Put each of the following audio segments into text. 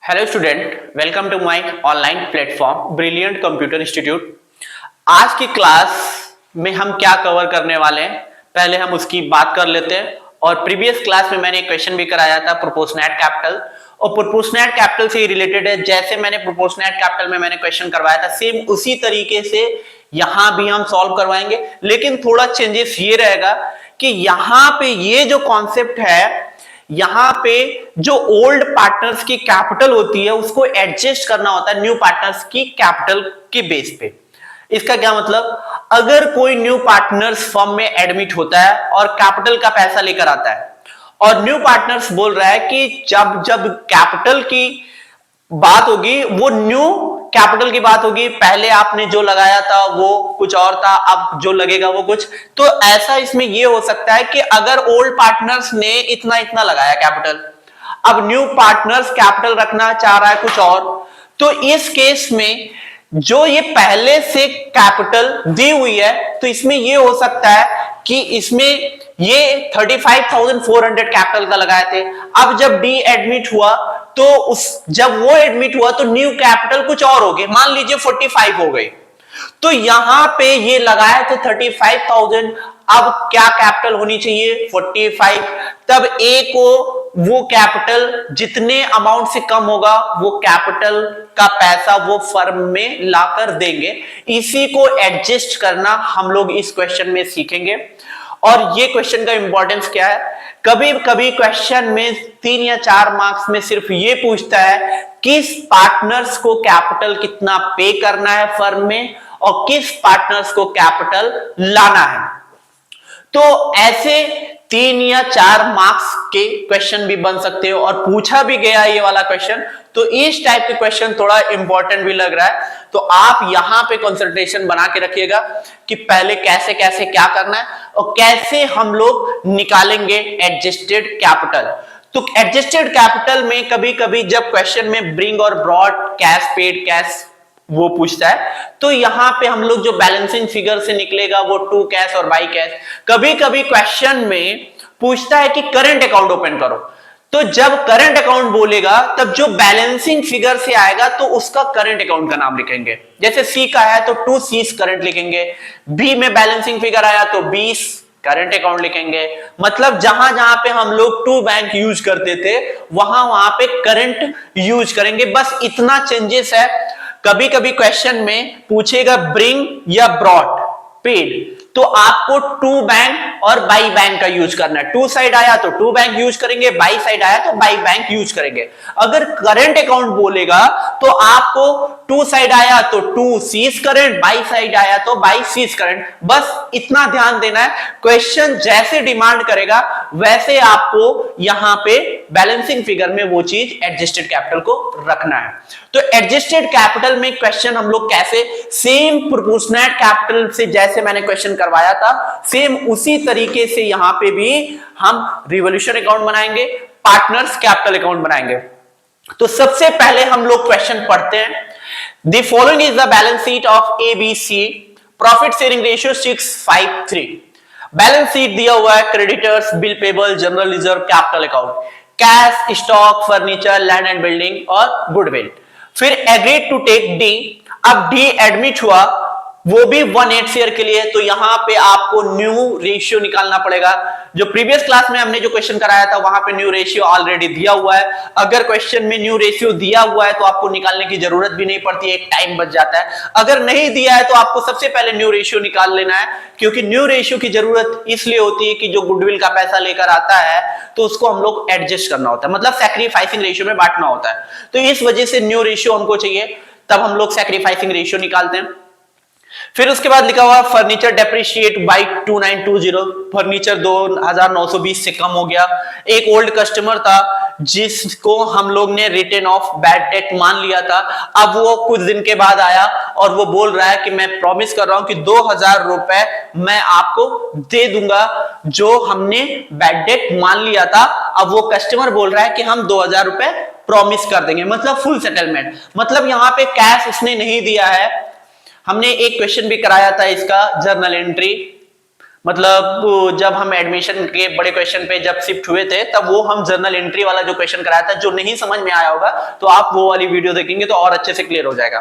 Hello student, welcome to my online platform Brilliant Computer Institute. आज की class में हम क्या कवर करने वाले हैं, पहले हम उसकी बात कर लेते हैं। और प्रीवियस क्लास में मैंने एक क्वेश्चन भी कराया था प्रोपोर्शनेट कैपिटल, और प्रोपोर्शनेट कैपिटल से रिलेटेड है। जैसे मैंने प्रोपोर्शनेट कैपिटल में मैंने क्वेश्चन करवाया था, सेम उसी तरीके से यहां भी हम सॉल्व करवाएंगे, लेकिन थोड़ा चेंजेस ये रहेगा कि यहां पे ये जो कॉन्सेप्ट है, यहां पे जो ओल्ड पार्टनर्स की कैपिटल होती है उसको एडजस्ट करना होता है न्यू पार्टनर्स की कैपिटल के बेस पे। इसका क्या मतलब, अगर कोई न्यू पार्टनर्स फर्म में एडमिट होता है और कैपिटल का पैसा लेकर आता है, और न्यू पार्टनर्स बोल रहा है कि जब जब कैपिटल की बात होगी, वो न्यू कैपिटल की बात होगी, पहले आपने जो लगाया था वो कुछ और था, अब जो लगेगा वो कुछ, तो ऐसा इसमें ये हो सकता है कि अगर ओल्ड पार्टनर्स ने इतना इतना लगाया कैपिटल, अब न्यू पार्टनर्स कैपिटल रखना चाह रहा है कुछ और, तो इस केस में जो ये पहले से कैपिटल दी हुई है, तो इसमें ये हो सकता है कि इसमें ये 35,400 कैपिटल का लगाए थे। अब जब डी एडमिट हुआ तो जब वो एडमिट हुआ तो न्यू कैपिटल कुछ और हो गए, मान लीजिए 45 हो गई, तो यहां पे ये लगाए थे 35,000। अब क्या कैपिटल होनी चाहिए, 45। तब ए को वो कैपिटल जितने अमाउंट से कम होगा वो कैपिटल का पैसा वो फर्म में लाकर देंगे। इसी को एडजस्ट करना हम लोग इस क्वेश्चन में सीखेंगे। और ये क्वेश्चन का इंपॉर्टेंस क्या है, कभी कभी क्वेश्चन में 3 या 4 मार्क्स में सिर्फ ये पूछता है किस पार्टनर्स को कैपिटल कितना पे करना है फर्म में, और किस पार्टनर्स को कैपिटल लाना है। तो ऐसे 3 या 4 मार्क्स के क्वेश्चन भी बन सकते हो, और पूछा भी गया ये वाला क्वेश्चन, तो इस टाइप के क्वेश्चन थोड़ा इंपॉर्टेंट भी लग रहा है। तो आप यहां पे कंसंट्रेशन बना के रखिएगा कि पहले कैसे कैसे क्या करना है और कैसे हम लोग निकालेंगे एडजस्टेड कैपिटल। तो एडजस्टेड कैपिटल में कभी कभी जब क्वेश्चन में ब्रिंग और ब्रॉट, कैश पेड, कैश वो पूछता है, तो यहां पे हम लोग जो बैलेंसिंग फिगर से निकलेगा वो टू कैश और बाई कैश। कभी कभी क्वेश्चन में पूछता है कि करंट अकाउंट ओपन करो, तो जब करंट अकाउंट बोलेगा तब जो बैलेंसिंग फिगर से आएगा तो उसका करंट अकाउंट का नाम लिखेंगे। जैसे सी का है तो 2 सीज करंट लिखेंगे, बी में बैलेंसिंग फिगर आया तो 20 करंट अकाउंट लिखेंगे। मतलब जहां जहां पे हम लोग टू बैंक यूज करते थे वहां वहां पे करंट यूज करेंगे, बस इतना चेंजेस है। कभी कभी क्वेश्चन में पूछेगा ब्रिंग या ब्रॉट पेड, तो आपको टू बैंक और बाई बैंक का यूज करना है। टू साइड आया तो टू बैंक यूज करेंगे, बाई साइड आया तो बाई बैंक यूज करेंगे। अगर करंट अकाउंट बोलेगा तो आपको टू साइड आया तो टू सीज करंट, बाई साइड आया तो बाई सीज करंट। बस इतना ध्यान देना है, क्वेश्चन जैसे डिमांड करेगा वैसे आपको यहां पे बैलेंसिंग फिगर में वो चीज एडजस्टेड कैपिटल को रखना है। तो एडजस्टेड कैपिटल में क्वेश्चन हम लोग कैसे, सेम प्रोपोर्शनेट कैपिटल से जैसे मैंने क्वेश्चन करवाया था, सेम उसी तरीके से यहां पे भी हम रिवॉल्यूशन अकाउंट बनाएंगे, पार्टनर्स कैपिटल अकाउंट बनाएंगे। तो सबसे पहले हम लोग क्वेश्चन पढ़ते हैं। The following is the balance sheet of ABC, profit sharing ratio 6:5:3। Balance sheet दिया हुआ है, creditors, bill payable, general reserve, capital account, cash, stock, furniture, land and building और गुडविल। फिर एग्रीड टू टेक डी। अब D admit हुआ, वो भी 1/8 share के लिए, तो यहां पे आपको न्यू रेशियो निकालना पड़ेगा। जो प्रीवियस क्लास में हमने जो क्वेश्चन कराया था वहां पे न्यू रेशियो ऑलरेडी दिया हुआ है। अगर क्वेश्चन में न्यू रेशियो दिया हुआ है तो आपको निकालने की जरूरत भी नहीं पड़ती, एक टाइम बच जाता है। अगर नहीं दिया है तो आपको सबसे पहले न्यू रेशियो निकाल लेना है, क्योंकि न्यू रेशियो की जरूरत इसलिए होती है कि जो गुडविल का पैसा लेकर आता है तो उसको हम लोग एडजस्ट करना होता है, मतलब सैक्रिफाइसिंग रेशियो में बांटना होता है। तो इस वजह से न्यू रेशियो हमको चाहिए, तब हम लोग सैक्रिफाइसिंग रेशियो निकालते हैं। फिर उसके बाद लिखा हुआ फर्नीचर डेप्रिशिएट बाई 2920, फर्नीचर 2920 से कम हो गया। एक ओल्ड कस्टमर था जिसको हम लोग ने रिटर्न ऑफ बैड डेट मान लिया था, अब वो कुछ दिन के बाद आया और वो बोल रहा है कि मैं प्रॉमिस कर रहा हूं कि 2000 रुपए मैं आपको दे दूंगा जो हमने बैड डेट मान लिया था। अब वो कस्टमर बोल रहा है कि हम 2000 रुपए प्रॉमिस कर देंगे, मतलब फुल सेटलमेंट। मतलब यहां पे कैश उसने नहीं दिया है। हमने एक क्वेश्चन भी कराया था इसका, जर्नल एंट्री, मतलब जब हम एडमिशन के बड़े क्वेश्चन पे जब शिफ्ट हुए थे तब वो हम जर्नल एंट्री वाला जो क्वेश्चन कराया था, जो नहीं समझ में आया होगा तो आप वो वाली वीडियो देखेंगे तो और अच्छे से क्लियर हो जाएगा।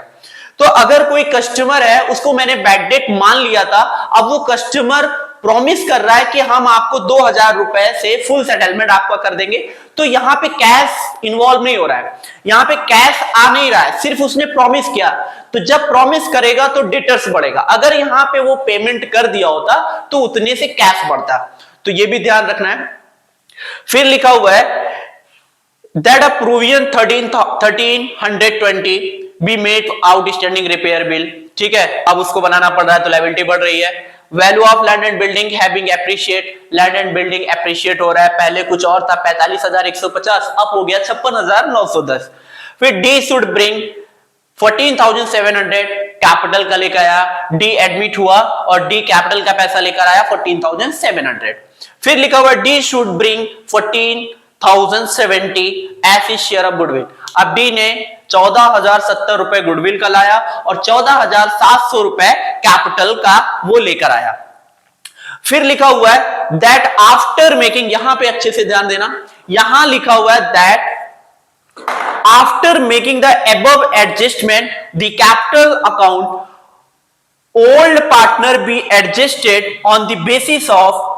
तो अगर कोई कस्टमर है, उसको मैंने बैड डेट मान लिया था, अब वो कस्टमर प्रॉमिस कर रहा है कि हम आपको 2000 रुपए से फुल सेटलमेंट आपका कर देंगे, तो यहां पे कैश इन्वॉल्व नहीं हो रहा है, यहां पे कैश आ नहीं रहा है, सिर्फ उसने प्रॉमिस किया। तो जब प्रॉमिस करेगा तो डेटर्स बढ़ेगा, अगर यहां पे वो पेमेंट कर दिया होता तो उतने से कैश बढ़ता, तो ये भी ध्यान रखना है। फिर लिखा हुआ है that a provision 1320 be made outstanding repair bill, ठीक है, अब उसको बनाना पड़ रहा है तो लायबिलिटी बढ़ रही है। Value of land and building having appreciate, land and building appreciate हो रहा है, पहले कुछ और था 45,150, अब हो गया 56,910। फिर डी शुड ब्रिंग 14,700 कैपिटल का लेकर आया, डी एडमिट हुआ और डी कैपिटल का पैसा लेकर आया 14,700। फिर लिखा हुआ D should bring 14,070 as his share of goodwill, अब डी ने 14,070 रुपए गुडविल का लाया और 14,700 रुपए कैपिटल का वो लेकर आया। फिर लिखा हुआ है दैट आफ्टर मेकिंग, यहां पे अच्छे से ध्यान देना, यहां लिखा हुआ है that after making the above adjustment the capital account old partner be adjusted on the basis of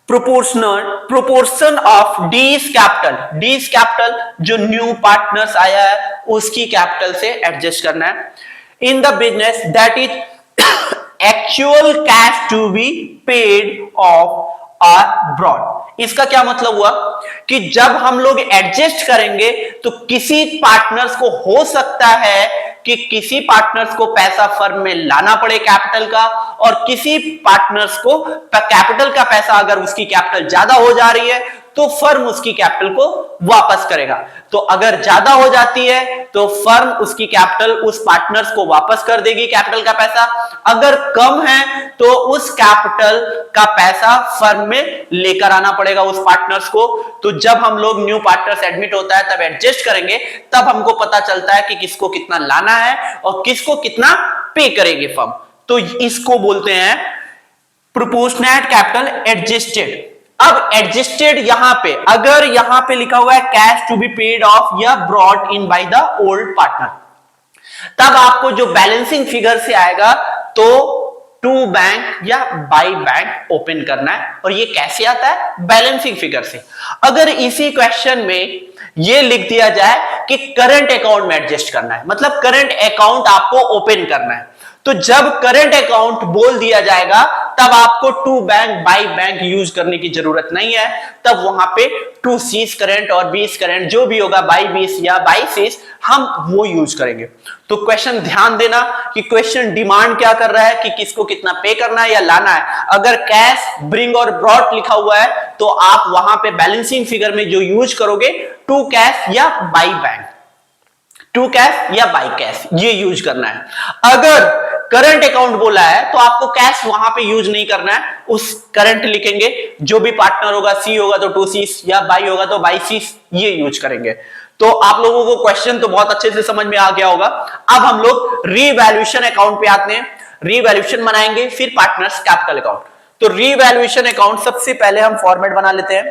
proportion of D's capital, D's capital जो न्यू पार्टनर्स आया है उसकी कैपिटल से एडजस्ट करना है। In the business that is actual cash to be paid off or brought, इसका क्या मतलब हुआ कि जब हम लोग एडजस्ट करेंगे तो किसी पार्टनर्स को हो सकता है कि किसी पार्टनर्स को पैसा फर्म में लाना पड़े कैपिटल का, और किसी पार्टनर्स को कैपिटल का पैसा अगर उसकी कैपिटल ज्यादा हो जा रही है तो फर्म उसकी कैपिटल को वापस करेगा। तो अगर ज्यादा हो जाती है तो फर्म उसकी कैपिटल उस पार्टनर्स को वापस कर देगी कैपिटल का पैसा, अगर कम है तो उस कैपिटल का पैसा फर्म में लेकर आना पड़ेगा उस पार्टनर्स को। तो जब हम लोग न्यू पार्टनर्स एडमिट होता है तब एडजस्ट करेंगे, तब हमको पता चलता है कि किसको कितना लाना है और किसको कितना पे करेगी फर्म, तो इसको बोलते हैं प्रोपोर्शनेट कैपिटल एडजस्टेड। अब एडजस्टेड यहां पे अगर यहां पे लिखा हुआ है cash to be paid off या brought in by the old partner, तब आपको जो बैलेंसिंग फिगर से आएगा तो टू बैंक या बाई बैंक ओपन करना है, और ये कैसे आता है बैलेंसिंग फिगर से। अगर इसी क्वेश्चन में ये लिख दिया जाए कि करंट अकाउंट में एडजस्ट करना है, मतलब करंट अकाउंट आपको ओपन करना है, तो जब करंट अकाउंट बोल दिया जाएगा तब आपको to bank by bank use करने की जरूरत नहीं है, तब वहां पे टू सीज करंट और बीस करंट जो भी होगा बाई बीस या बाई सीज हम वो यूज करेंगे। तो क्वेश्चन ध्यान देना कि क्वेश्चन डिमांड क्या कर रहा है कि किसको कितना पे करना है या लाना है। अगर कैश ब्रिंग और ब्रॉट लिखा हुआ है तो आप वहां पे बैलेंसिंग फिगर में जो यूज करोगे टू कैश या बाई बैंक, टू कैश या बाई कैश ये यूज करना है। अगर करंट अकाउंट बोला है तो आपको कैश वहां पे यूज नहीं करना है, उस करंट लिखेंगे, जो भी पार्टनर होगा सी होगा तो टू सीस या बाई होगा तो बाई सीस ये यूज करेंगे। तो आप लोगों को क्वेश्चन तो बहुत अच्छे से समझ में आ गया होगा। अब हम लोग रीवैल्यूएशन अकाउंट पे आते हैं, रीवैल्यूएशन बनाएंगे फिर पार्टनर्स कैपिटल अकाउंट। तो रीवैल्यूएशन अकाउंट सबसे पहले हम फॉर्मेट बना लेते हैं,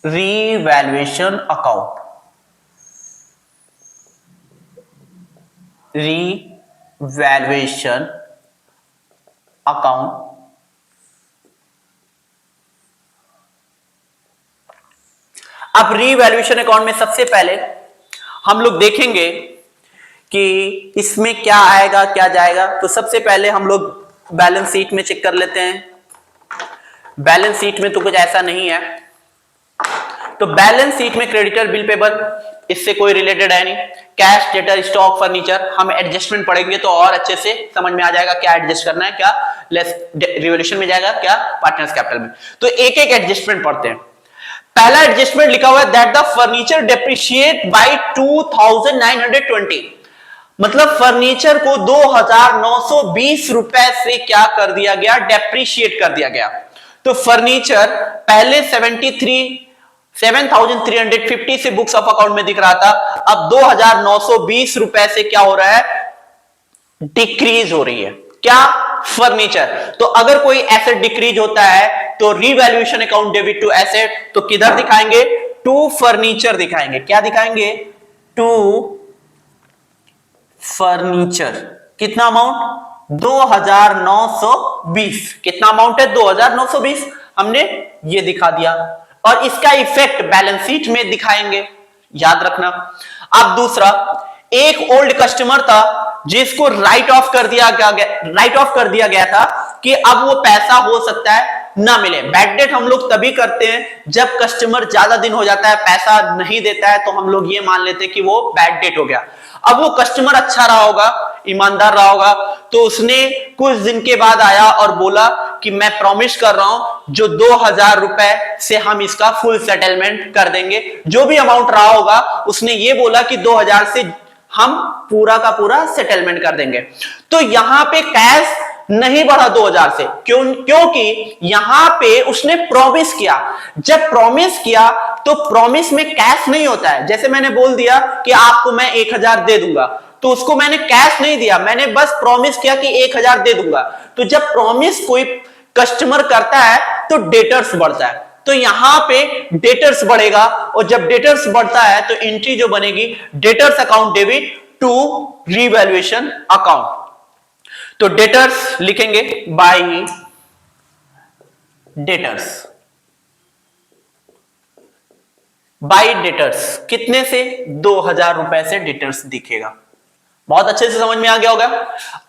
रीवैल्यूएशन अकाउंट, रीवैल्यूएशन अकाउंट। अब रीवैल्यूएशन अकाउंट में सबसे पहले हम लोग देखेंगे कि इसमें क्या आएगा क्या जाएगा। तो सबसे पहले हम लोग बैलेंस शीट में चेक कर लेते हैं। बैलेंस शीट में तो कुछ ऐसा नहीं है, तो बैलेंस शीट में क्रेडिटर बिल पेबल इससे कोई रिलेटेड है नहीं, कैश डेटर स्टॉक फर्नीचर हम एडजस्टमेंट पढ़ेंगे तो और अच्छे से समझ में आ जाएगा क्या एडजस्ट करना है, क्या लेस रिवोल्यूशन में जाएगा, क्या पार्टनर्स कैपिटल में। तो एक एक एडजस्टमेंट पढ़ते हैं। पहला एडजस्टमेंट लिखा हुआ है that the furniture depreciate by 2920, मतलब फर्नीचर को 2920 रुपए से क्या कर दिया गया, डेप्रिशिएट कर दिया गया। तो फर्नीचर पहले 7,350 से बुक्स ऑफ अकाउंट में दिख रहा था, अब 2,920 रुपए से क्या हो रहा है, डिक्रीज हो रही है। क्या? फर्नीचर। तो अगर कोई एसेट डिक्रीज होता है तो revaluation account debit to asset, तो किधर दिखाएंगे? टू फर्नीचर दिखाएंगे। क्या दिखाएंगे? To furniture. कितना अमाउंट? 2920। कितना अमाउंट है? 2920। हमने ये दिखा दिया और इसका इफेक्ट बैलेंस शीट में दिखाएंगे, याद रखना। अब दूसरा, एक ओल्ड कस्टमर था जिसको राइट ऑफ कर दिया गया था कि अब वो पैसा हो सकता है ना मिले। बैड डेट हम लोग तभी करते हैं जब कस्टमर ज्यादा दिन हो जाता है, पैसा नहीं देता है, तो हम लोग ये मान लेते हैं कि वो बैड डेट हो गया। अब वो कस्टमर अच्छा रहा होगा, ईमानदार रहा होगा, तो उसने कुछ दिन के बाद आया और बोला कि मैं प्रॉमिस कर रहा हूं जो 2000 रुपए से हम इसका फुल सेटलमेंट कर देंगे। जो भी अमाउंट रहा होगा उसने ये बोला कि 2000 से हम पूरा का पूरा सेटलमेंट कर देंगे। तो यहां पे कैश नहीं बढ़ा 2000 से, क्योंकि यहां पे उसने प्रॉमिस किया। जब प्रॉमिस किया तो प्रॉमिस में कैश नहीं होता है। जैसे मैंने बोल दिया कि आपको मैं 1000 दे दूंगा, तो उसको मैंने कैश नहीं दिया, मैंने बस प्रॉमिस किया कि 1000 दे दूंगा। तो जब प्रॉमिस कोई कस्टमर करता है तो डेटर्स बढ़ता है, तो यहां पे डेटर्स बढ़ेगा, और जब डेटर्स बढ़ता है तो एंट्री जो बनेगी debtors account debit to revaluation account. तो डेटर्स लिखेंगे बाय डेटर्स। बाय डेटर्स कितने से? 2000 रुपए से डेटर्स दिखेगा। बहुत अच्छे से समझ में आ गया होगा।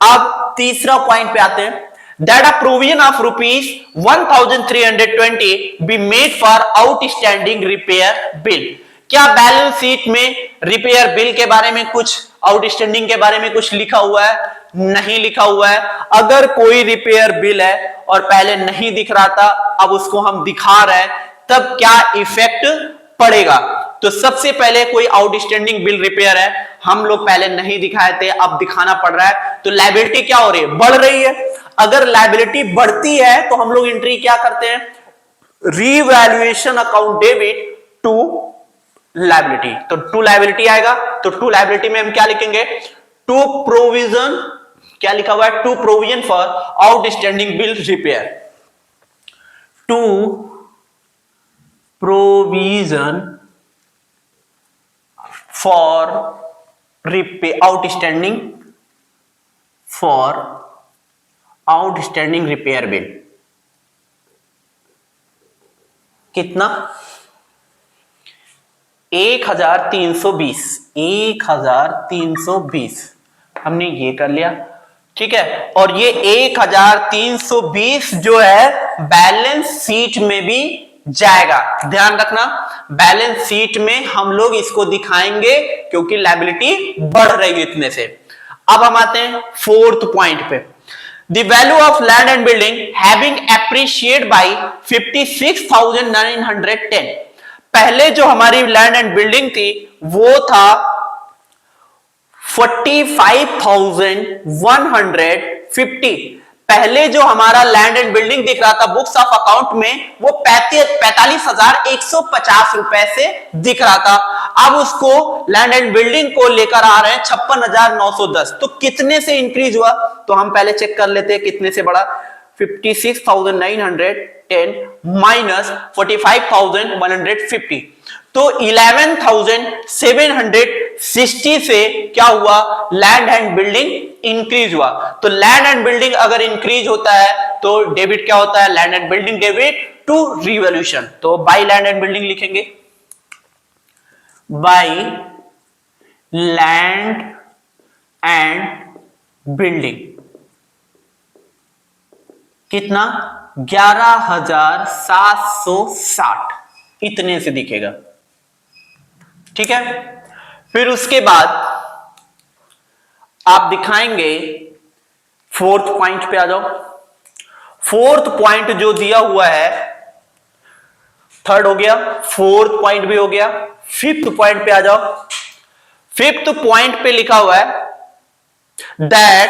अब तीसरा पॉइंट पे आते हैं। That a provision of rupees 1320 be made for outstanding repair bill। क्या बैलेंस शीट में रिपेयर बिल के बारे में कुछ, आउटस्टैंडिंग के बारे में कुछ लिखा हुआ है? नहीं लिखा हुआ है। अगर कोई रिपेयर बिल है और पहले नहीं दिख रहा था, अब उसको हम दिखा रहे हैं, तब क्या इफेक्ट पड़ेगा? तो सबसे पहले कोई आउटस्टैंडिंग बिल रिपेयर है, हम लोग पहले नहीं दिखाए थे, अब दिखाना पड़ रहा है, तो लायबिलिटी क्या हो रही है? बढ़ रही है। अगर लायबिलिटी बढ़ती है तो हम लोग एंट्री क्या करते हैं? Revaluation account debit to liability. तो टू लायबिलिटी आएगा, तो टू लायबिलिटी में हम क्या लिखेंगे? To provision. क्या लिखा हुआ है? To provision for outstanding bill repair. To provision for outstanding repair bill. कितना? 1320। 1320 हमने ये कर लिया, ठीक है। और ये 1320 जो है बैलेंस शीट में भी जाएगा। ध्यान रखना, बैलेंस शीट में हम लोग इसको दिखाएंगे क्योंकि लायबिलिटी बढ़ रही है इतने से। अब हम आते हैं फोर्थ पॉइंट पे। The value of land and building having appreciated by 56,910। पहले जो हमारी लैंड एंड बिल्डिंग थी वो था 45,150। पहले जो हमारा लैंड एंड बिल्डिंग दिख रहा था बुक्स ऑफ अकाउंट में, वो 45,150 रुपए से दिख रहा था। अब उसको लैंड एंड बिल्डिंग को लेकर आ रहे हैं 56,910। तो कितने से इंक्रीज हुआ? तो हम पहले चेक कर लेते हैं कितने से बढ़ा। 56,910 माइनस 45,150, तो 11,760 से क्या हुआ? लैंड एंड बिल्डिंग इंक्रीज हुआ। तो लैंड एंड बिल्डिंग अगर इंक्रीज होता है तो डेबिट क्या होता है? Land and building debit to revaluation. तो बाय लैंड एंड बिल्डिंग लिखेंगे, बाय लैंड एंड बिल्डिंग। कितना? 11,760 इतने से दिखेगा, ठीक है। फिर उसके बाद आप दिखाएंगे फोर्थ पॉइंट पे आ जाओ। फोर्थ पॉइंट जो दिया हुआ है, थर्ड हो गया, फोर्थ पॉइंट भी हो गया, फिफ्थ पॉइंट पे आ जाओ। फिफ्थ पॉइंट पे लिखा हुआ है that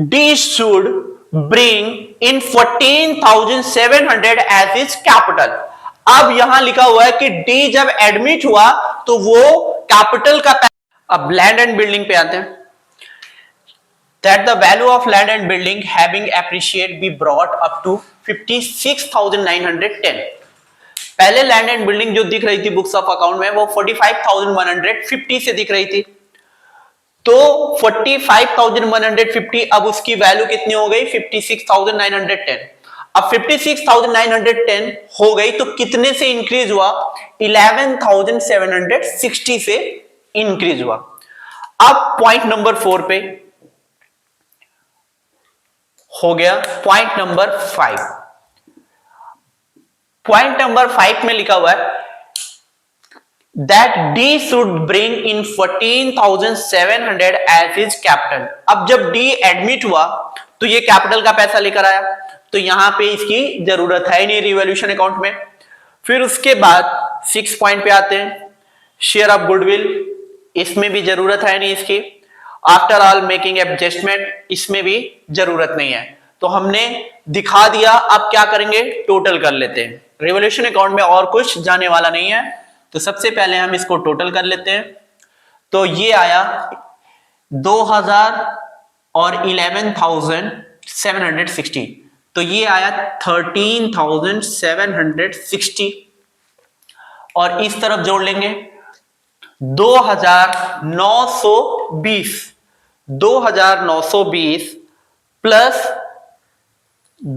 D should bring in 14,700 as is capital. अब यहां लिखा हुआ है कि डी जब एडमिट हुआ तो वो कैपिटल का। अब लैंड एंड बिल्डिंग पे आते हैं। that the value of land and building having appreciated be brought up to 56,910. पहले लैंड एंड बिल्डिंग जो दिख रही थी बुक्स ऑफ अकाउंट में वो 45,150 से दिख रही थी, तो 45,150 अब उसकी वैल्यू कितनी हो गई 56,910। अब 56,910 हो गई तो कितने से इंक्रीज हुआ 11,760 से इंक्रीज हुआ। अब पॉइंट नंबर 4 पे हो गया। पॉइंट नंबर 5, पॉइंट नंबर 5 में लिखा हुआ है that D should bring in 14,700 as his capital। अब जब D एडमिट हुआ तो ये कैपिटल का पैसा लेकर आया, तो यहां पे इसकी जरूरत है नहीं रिवॉल्यूशन अकाउंट में। फिर उसके बाद 6 पॉइंट पे आते हैं, शेयर ऑफ गुडविल, इसमें भी जरूरत है नहीं इसकी। आफ्टर ऑल मेकिंग एडजस्टमेंट, इसमें भी जरूरत नहीं है, तो हमने दिखा दिया। अब क्या करेंगे, टोटल कर लेते हैं। रिवॉल्यूशन अकाउंट में और कुछ जाने वाला नहीं है, तो सबसे पहले हम इसको टोटल कर लेते हैं। तो ये आया 2000 और 11,760, तो ये आया 13,760 और इस तरफ जोड़ लेंगे 2,920 प्लस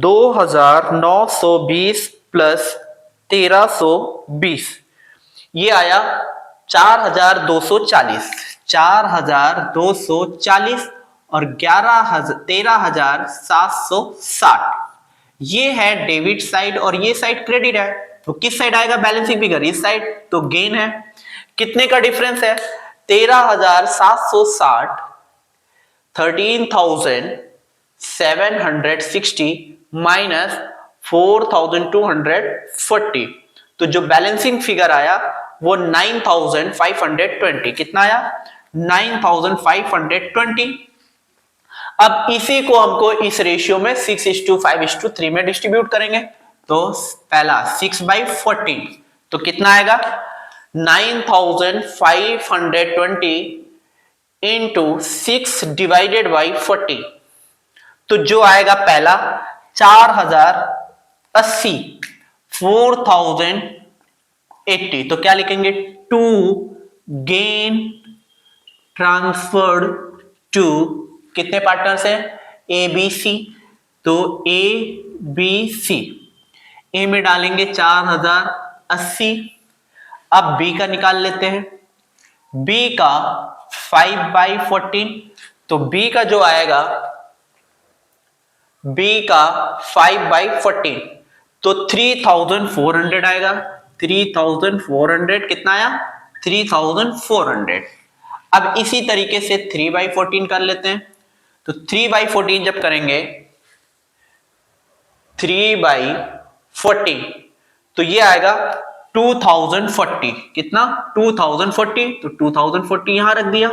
2,920 प्लस 1,320, ये आया 4,240 और 13,760। ये है डेबिट साइड और ये साइड क्रेडिट है, तो किस साइड आएगा बैलेंसिंग फिगर, इस साइड, तो गेन है। कितने का डिफरेंस है 13,760 13,760 माइनस 4,240, तो जो बैलेंसिंग फिगर आया वो 9,520। कितना आया 9,520। अब इसी को हमको इस रेशियो में 6:5:3 में डिस्ट्रीब्यूट करेंगे। तो पहला 6/14, तो कितना आएगा 9,520 इंटू 6 डिवाइडेड बाई 40, तो जो आएगा पहला 4,080 4,080, तो क्या लिखेंगे टू गेन ट्रांसफर्ड टू कितने पार्टनर्स है ए बी सी, तो ए बी सी, ए में डालेंगे 4,080। अब बी का निकाल लेते हैं, बी का 5/14, तो बी का जो आएगा बी का 5/14 तो 3,400 आएगा। 3,400 कितना आया 3,400। अब इसी तरीके से 3/14 कर लेते हैं, तो 3/14 जब करेंगे 3/14 तो ये आएगा 2040। कितना 2040, तो 2040 यहां रख दिया।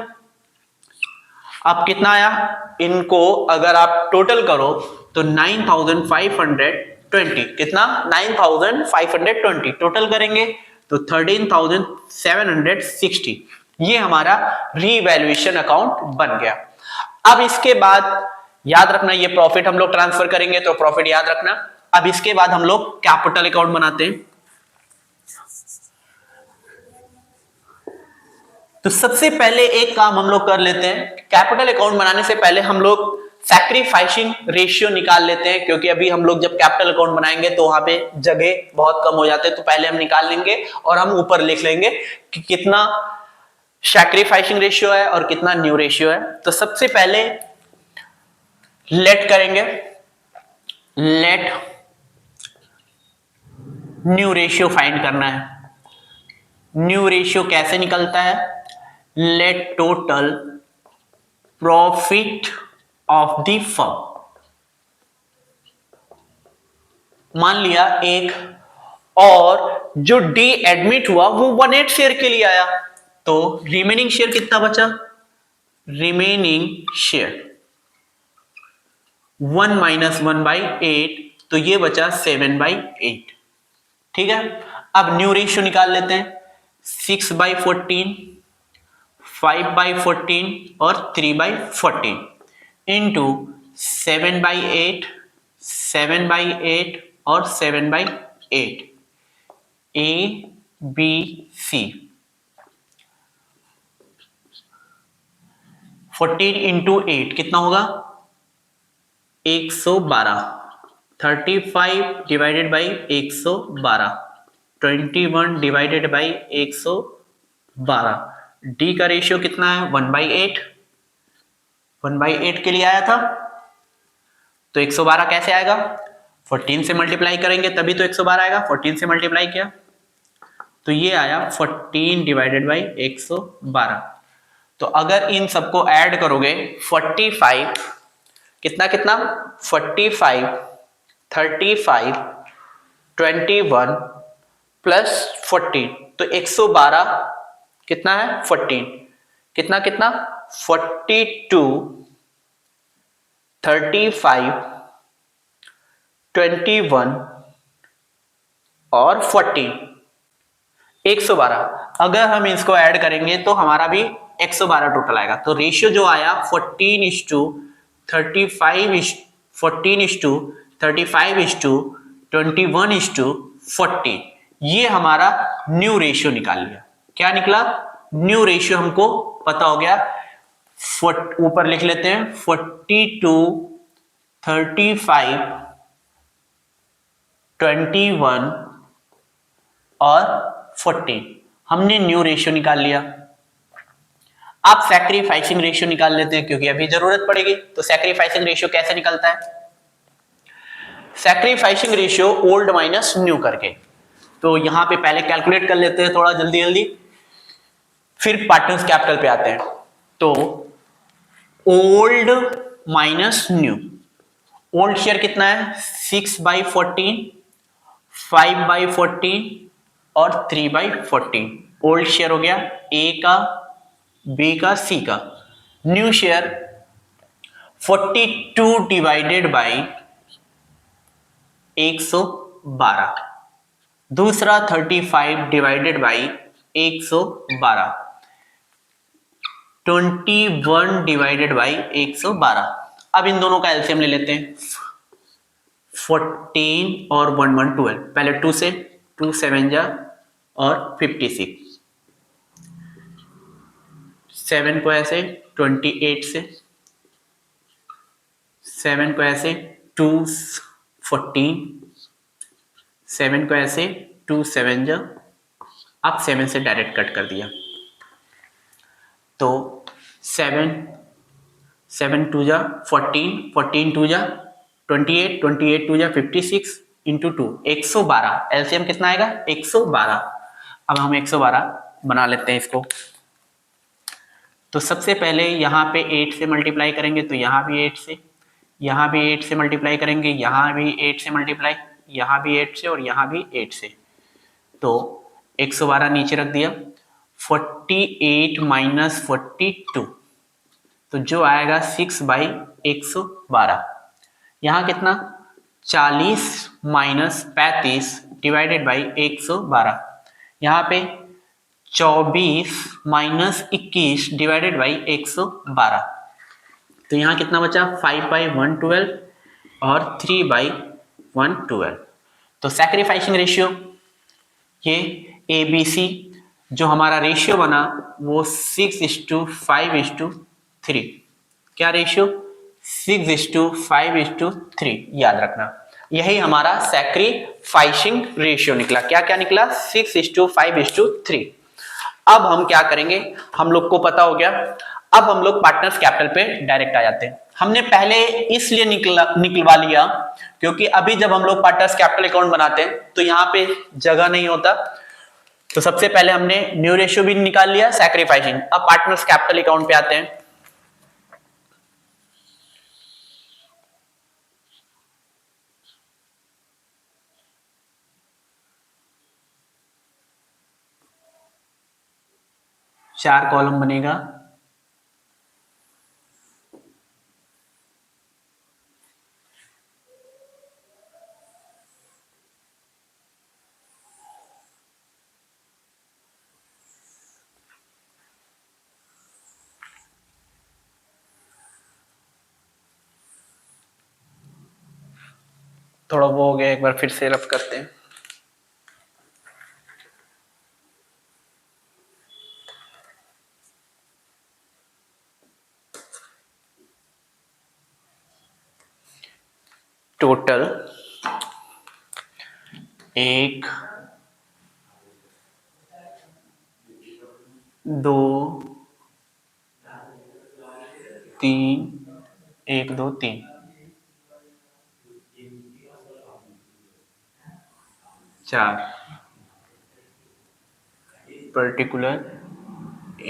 अब कितना आया, इनको अगर आप टोटल करो तो 9,520, कितना 9,520 टोटल करेंगे तो 13,760। ये हमारा रीवैल्यूएशन अकाउंट बन गया। अब इसके बाद याद रखना ये प्रॉफिट हम लोग ट्रांसफर करेंगे, तो प्रॉफिट याद रखना। अब इसके बाद हम लोग कैपिटल अकाउंट बनाते हैं। तो सबसे पहले एक काम हम लोग कर लेते हैं, कैपिटल अकाउंट बनाने से पहले हम लोग सैक्रिफाइसिंग रेशियो निकाल लेते हैं, क्योंकि अभी हम लोग जब कैपिटल अकाउंट बनाएंगे तो वहां पे जगह बहुत कम हो जाते हैं, तो पहले हम निकाल लेंगे और हम ऊपर लिख लेंगे कि कितना सैक्रिफाइसिंग रेशियो है और कितना न्यू रेशियो है। तो सबसे पहले लेट करेंगे, लेट न्यू रेशियो फाइंड करना है। न्यू रेशियो कैसे निकलता है, let total profit of the firm, मान लिया एक, और जो डी एडमिट हुआ वो 1/8 शेयर के लिए आया, तो रिमेनिंग शेयर कितना बचा, रिमेनिंग शेयर 1 - 1/8, तो ये बचा 7/8। ठीक है, अब न्यू रेशियो निकाल लेते हैं, 6/14, 5/14 और 3/14। इंटू 7/8, 7/8 और 7/8, ए बी सी। 14 इंटू 8 कितना होगा? 112। 35 divided by 112, 21 divided by 112। D का रेशियो कितना है? 1/8। 1/8 के लिए आया था, तो 112 कैसे आएगा? 14 से मल्टीप्लाई करेंगे तभी तो 112 आएगा। 14 से मल्टीप्लाई किया तो ये आया 14 डिवाइडेड बाई 112। तो अगर इन सबको ऐड करोगे 45 कितना कितना 45, 35, 21 प्लस 14, तो 112 कितना है? 14 कितना कितना 42, 35, 21 और 14, 112। अगर हम इसको ऐड करेंगे तो हमारा भी 112 टोटल आएगा। तो रेशियो जो आया 14:35, 14:35:21:40, ये हमारा न्यू रेशियो निकाल लिया। क्या निकला? न्यू रेशियो हमको पता हो गया। ऊपर लिख लेते हैं 42, 35, 21 और 14, हमने न्यू रेशियो निकाल लिया। आप सैक्रिफाइसिंग रेशियो निकाल लेते हैं क्योंकि अभी जरूरत पड़ेगी। तो सैक्रिफाइसिंग रेशियो कैसे निकलता है? Sacrificing ratio old minus new करके। तो यहां पे पहले कैलकुलेट कर लेते हैं थोड़ा जल्दी जल्दी, फिर पार्टनर्स कैपिटल पे आते हैं। तो old minus new, old share कितना है? 6/14, 5/14 और 3/14। ओल्ड शेयर हो गया ए का, बी का, सी का। न्यू शेयर 42 डिवाइडेड बाई 112, दूसरा 35 डिवाइडेड बाई 112, 21 डिवाइडेड बाई 112। अब इन दोनों का एलसीएम ले लेते हैं। 14 और 1 1 12, पहले 2 से, 2 7 जा और 56, 7 को ऐसे 28 से, 7 को ऐसे 2 14, 7 को ऐसे 2 7 जा, अब 7 से डायरेक्ट कट कर दिया तो 7 7 2 जा 14, 14 2 जा 28, 28 2 जा 56 इंटू 2, 112। एलसीएम कितना आएगा? 112। अब हम 112 बना लेते हैं इसको। तो सबसे पहले यहाँ पे 8 से मल्टीप्लाई करेंगे तो यहाँ भी 8 से, यहाँ भी 8 से मल्टीप्लाई करेंगे, यहाँ भी 8 से मल्टीप्लाई, यहाँ भी 8 से और यहाँ भी 8 से। तो 112 नीचे रख दिया। 48 माइनस 42, तो जो आएगा 6/112। यहाँ कितना? 40 माइनस 35 डिवाइडेड बाई 112। यहाँ पे 24 माइनस 21 डिवाइडेड बाई 112। तो यहाँ कितना बचा? 5/112 और 3/112। तो सैक्रिफाइसिंग रेशियो ये ABC जो हमारा रेशियो बना वो 6:5:3। क्या रेशियो? 6:5:3, याद रखना। यही हमारा सैक्रिफाइसिंग रेशियो निकला। क्या क्या निकला? 6:5:3। अब हम क्या करेंगे? हम लोग को पता हो गया। अब हम लोग पार्टनर्स कैपिटल पे डायरेक्ट आ जाते हैं। हमने पहले इसलिए निकलवा लिया क्योंकि अभी जब हम लोग पार्टनर्स कैपिटल अकाउंट बनाते हैं तो यहाँ पे जगह नहीं होता। तो सबसे पहले हमने न्यू रेशियो भी निकाल लिया, सैक्रिफाइसिंग। अब पार्टनर्स कैपिटल अकाउंट पे आते हैं। चार कॉलम बनेगा। थोड़ा वो हो गया, एक बार फिर से रफ करते हैं। टोटल 1 2 3 1 2 3 4 पर्टिकुलर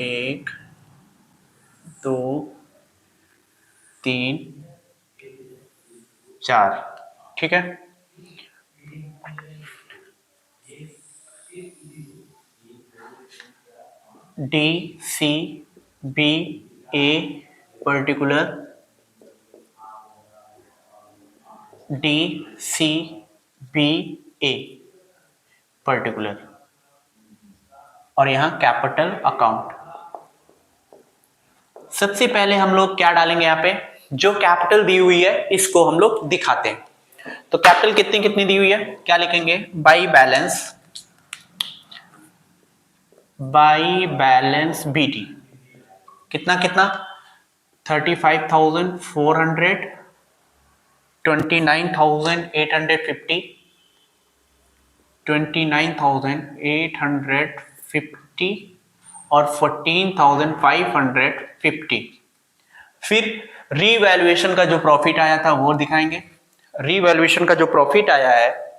1 2 3 4, ठीक है। D C B A particular, D C B A particular, और यहां कैपिटल अकाउंट। सबसे पहले हम लोग क्या डालेंगे, यहां पे जो कैपिटल दी हुई है इसको हम लोग दिखाते हैं। तो कैपिटल कितनी कितनी दी हुई है, क्या लिखेंगे, बाई बैलेंस बीटी, कितना कितना 35,400, 29,850, 29,850 और 14,550। फिर रीवैल्यूएशन का जो प्रॉफिट आया था वो दिखाएंगे। रीवैल्यूएशन का जो प्रॉफिट आया है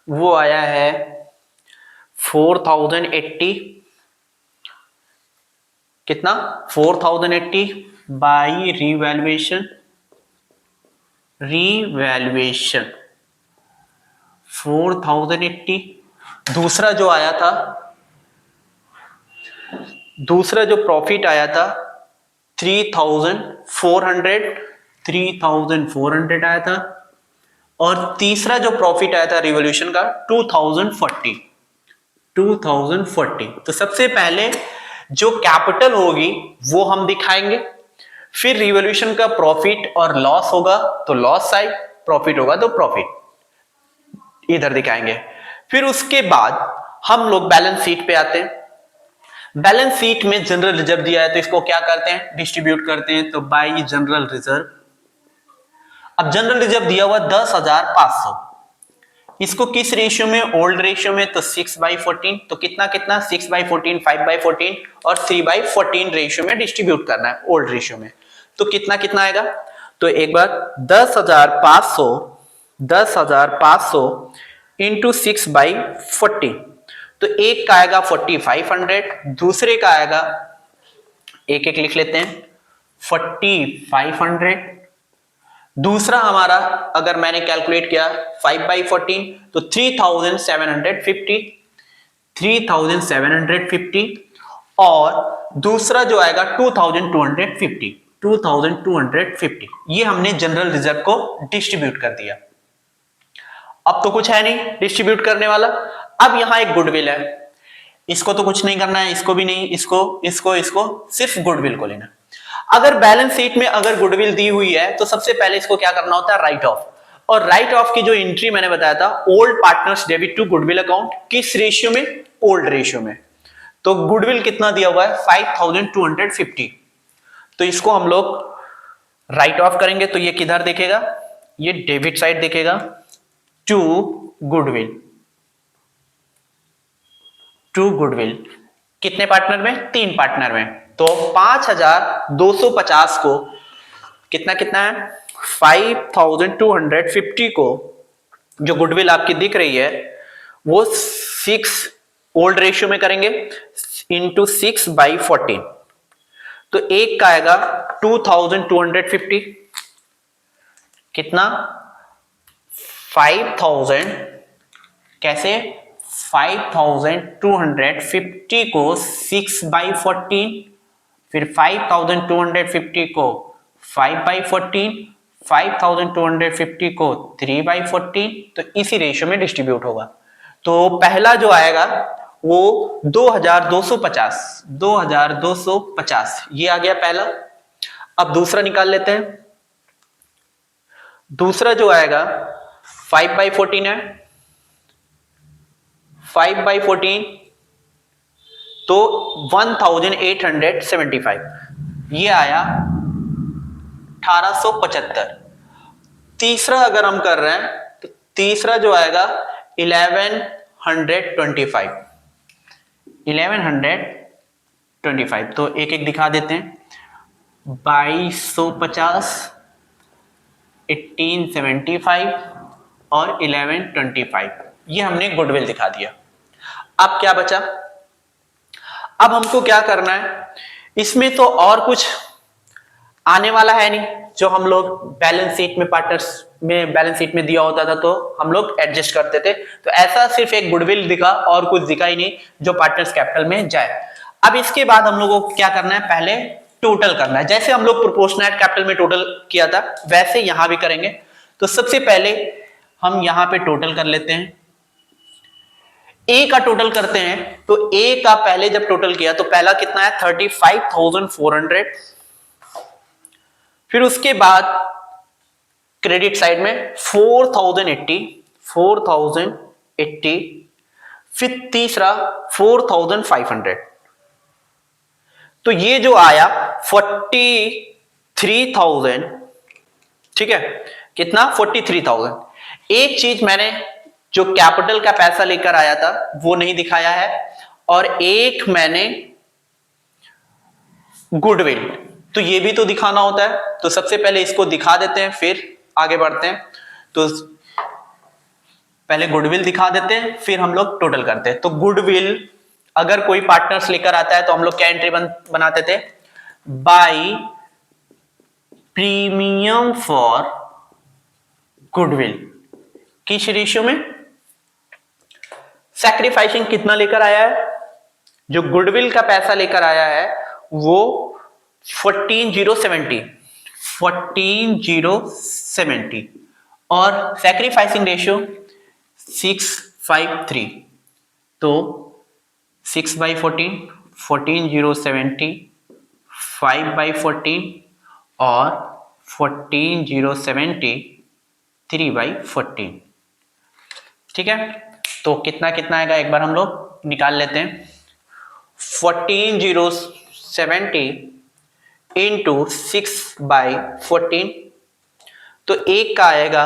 वो आया है 4,080, कितना 4,080 बाई रीवैल्यूएशन 4,080। दूसरा जो आया था, दूसरा जो प्रॉफिट आया था 3,400 आया था, और तीसरा जो प्रॉफिट आया था रिवॉल्यूशन का 2,040। तो सबसे पहले जो कैपिटल होगी वो हम दिखाएंगे, फिर रिवॉल्यूशन का प्रॉफिट और लॉस होगा तो लॉस साइड, प्रॉफिट होगा तो प्रॉफिट इधर दिखाएंगे। फिर उसके बाद हम लोग बैलेंस शीट पे आते हैं। बैलेंस शीट में जनरल रिजर्व दिया है तो इसको क्या करते हैं, डिस्ट्रीब्यूट करते हैं, तो बाई जनरल रिजर्व। अब जनरल रिजर्व दिया हुआ 10,500, इसको किस रेशियो में, ओल्ड रेशियो में, तो 6/14। तो कितना कितना 6/14, 5/14 और 3/14 रेशियो में डिस्ट्रीब्यूट करना है, ओल्ड रेशियो में। तो कितना कितना आएगा, तो एक बार 10,500 इंटू 6/14, तो एक का आएगा 4,500, दूसरे का आएगा, एक एक लिख लेते हैं, 4,500। दूसरा हमारा अगर मैंने कैलकुलेट किया 5/14 तो 3,750, और दूसरा जो आएगा 2,250, ये हमने जनरल रिजर्व को डिस्ट्रीब्यूट कर दिया। अब तो कुछ है नहीं डिस्ट्रीब्यूट करने वाला। अब यहां एक गुडविल है, इसको तो कुछ नहीं करना है, इसको भी नहीं, इसको सिर्फ गुडविल को लेना। अगर बैलेंस शीट में अगर गुडविल दी हुई है तो सबसे पहले इसको क्या करना होता है, राइट ऑफ। और राइट ऑफ की जो एंट्री मैंने बताया था, old partners debit to goodwill account, किस रेशियो में, ओल्ड रेशियो में। तो गुडविल कितना दिया हुआ है 5,250, तो इसको हम लोग राइट ऑफ करेंगे तो ये किधर देखेगा, ये डेबिट साइड देखेगा, टू गुडविल। कितने पार्टनर में, 3 पार्टनर में। तो 5,250 को कितना कितना है, 5,250 को जो गुडविल आपकी दिख रही है वो 6 ओल्ड रेशियो में करेंगे इंटू 6/14, तो एक का आएगा 2,250, कितना 5,000, कैसे 5,250 को 6/14, फिर 5,250 को 5/14, 5,250 को 3/14, तो इसी रेशियो में डिस्ट्रीब्यूट होगा। तो पहला जो आएगा वो 2,250 ये आ गया पहला। अब दूसरा निकाल लेते हैं। दूसरा जो आएगा 5/14 है, 5/14 तो 1875, ये आया 1875। तीसरा अगर हम कर रहे हैं तो तीसरा जो आएगा 1125, 1125 तो एक एक दिखा देते हैं। 2250, 1875 और 1125, ये हमने गुडविल दिखा दिया। अब क्या बचा, अब हमको क्या करना है, इसमें तो और कुछ आने वाला है नहीं, जो हम लोग बैलेंस शीट में पार्टनर्स में बैलेंस शीट में दिया होता था तो हम लोग एडजस्ट करते थे, तो ऐसा सिर्फ एक गुडविल दिखा और कुछ दिखा ही नहीं जो पार्टनर्स कैपिटल में जाए। अब इसके बाद हम लोगों को क्या करना है, पहले टोटल करना है। जैसे हम लोग प्रोपोर्शनल कैपिटल में टोटल किया था वैसे यहां भी करेंगे। तो सबसे पहले हम यहां पे टोटल कर लेते हैं, ए का टोटल करते हैं। तो ए का पहले जब टोटल किया तो पहला कितना है 35,400, फिर उसके बाद क्रेडिट साइड में 4,080, फिर तीसरा 4,500। तो ये जो आया 43,000, ठीक है, कितना 43,000। एक चीज मैंने जो कैपिटल का पैसा लेकर आया था वो नहीं दिखाया है, और एक मैंने गुडविल, तो ये भी तो दिखाना होता है। तो सबसे पहले इसको दिखा देते हैं फिर आगे बढ़ते हैं। तो पहले गुडविल दिखा देते हैं फिर हम लोग टोटल करते हैं। तो गुडविल अगर कोई पार्टनर्स लेकर आता है तो हम लोग क्या एंट्री बनाते थे, बाय प्रीमियम फॉर गुडविल, किस रेशियो में, सैक्रिफाइसिंग कितना लेकर आया है, जो गुडविल का पैसा लेकर आया है वो 14,070 और सैक्रिफाइसिंग रेशियो 653। तो 6/14, 14,070, 5/14 और 14,070, 3/14। ठीक है, तो कितना कितना आएगा एक बार हम लोग निकाल लेते हैं। 14,070 इंटू 6/14, तो एक का आएगा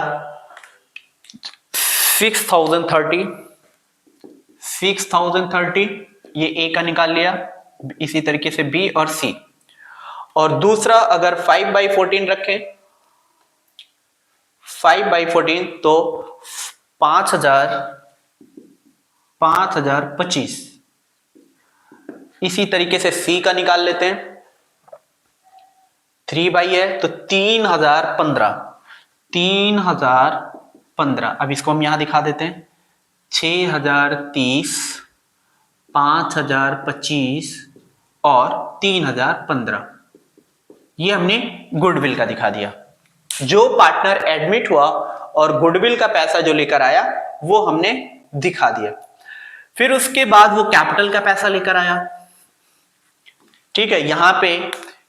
6,030, ये ए का निकाल लिया। इसी तरीके से बी और सी। और दूसरा अगर 5/14 रखें, 5/14 तो 5,025। इसी तरीके से सी का निकाल लेते हैं, 3/, है तो 3,015। अब इसको हम यहां दिखा देते हैं, 6,030, 5,025 और 3,015। ये हमने गुडविल का दिखा दिया। जो पार्टनर एडमिट हुआ और गुडविल का पैसा जो लेकर आया वो हमने दिखा दिया। फिर उसके बाद वो कैपिटल का पैसा लेकर आया। ठीक है, यहां पे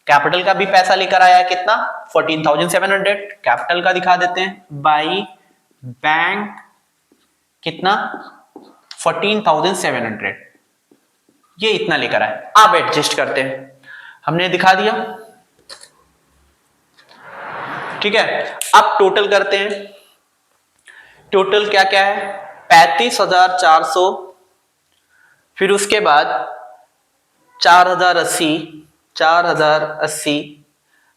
कैपिटल का भी पैसा लेकर आया कितना, 14,700। कैपिटल का दिखा देते हैं, बाई बैंक कितना 14,700, ये इतना लेकर आए। अब एडजस्ट करते हैं, हमने दिखा दिया। ठीक है, अब टोटल करते हैं। टोटल क्या क्या है, 35,400, फिर उसके बाद 4,080,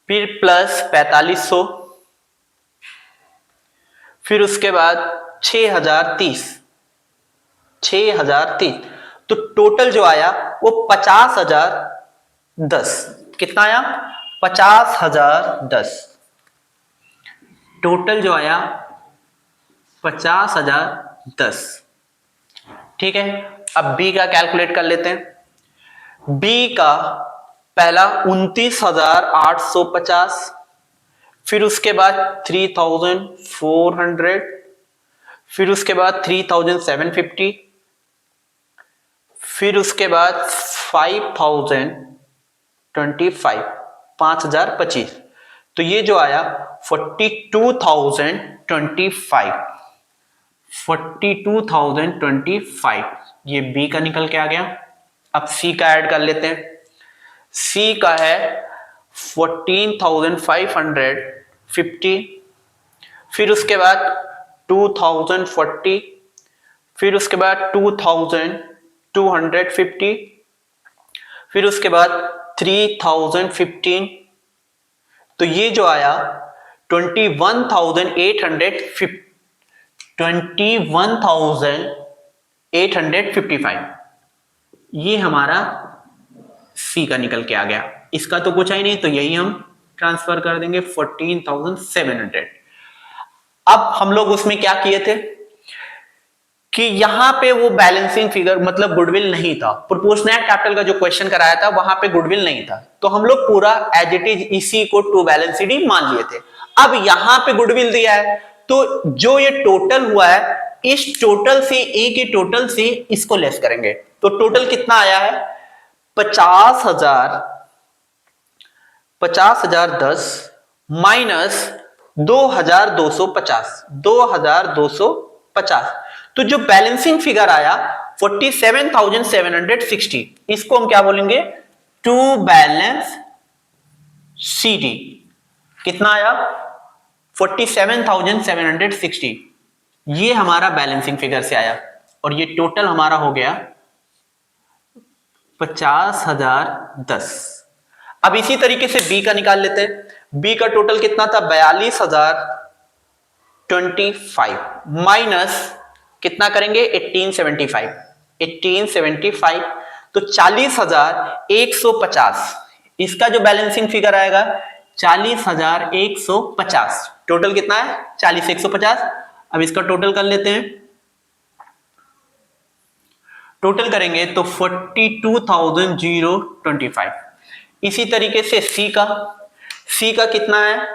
फिर प्लस 4,500, फिर उसके बाद 6,030। तो टोटल जो आया वो 50,010। कितना आया, 50,010। टोटल जो आया 50,010। ठीक है, अब बी का कैलकुलेट कर लेते हैं। बी का पहला 29,850, फिर उसके बाद 3,400, फिर उसके बाद 3,750, फिर उसके बाद 5,025, 5,025। तो ये जो आया 42,025। 42,025, ये बी का निकल के आ गया। अब सी का ऐड कर लेते हैं। सी का है 14,550, फिर उसके बाद 2,040, फिर उसके बाद 2,250, फिर उसके बाद 3,015, तो ये जो आया 21,855, ये हमारा सी का निकल के आ गया। इसका तो कुछ ही नहीं, तो यही हम ट्रांसफर कर देंगे 14,700। अब हम लोग उसमें क्या किए थे कि यहां पे वो बैलेंसिंग फिगर मतलब गुडविल नहीं था। प्रोपोर्शनल कैपिटल का जो क्वेश्चन कराया था वहां पे गुडविल नहीं था, तो हम लोग पूरा एज इट इज इसी को टू बैलेंस शीट मान लिए थे। अब यहां पे गुडविल दिया है, तो जो ये टोटल हुआ है, इस टोटल से ए के टोटल से इसको लेस करेंगे, तो टोटल कितना आया है 50,010 माइनस 2,250, तो जो बैलेंसिंग फिगर आया 47,760, इसको हम क्या बोलेंगे टू बैलेंस सीडी। कितना आया 47,760, ये हमारा बैलेंसिंग फिगर से आया, और ये टोटल हमारा हो गया 50,010। अब इसी तरीके से बी का निकाल लेते हैं। बी का टोटल कितना था 42,025 माइनस कितना करेंगे 1875, तो 40,150, इसका जो बैलेंसिंग फिगर आएगा 40,150, टोटल कितना है 40,150। अब इसका टोटल कर लेते हैं, टोटल करेंगे तो 42,025। इसी तरीके से सी का कितना है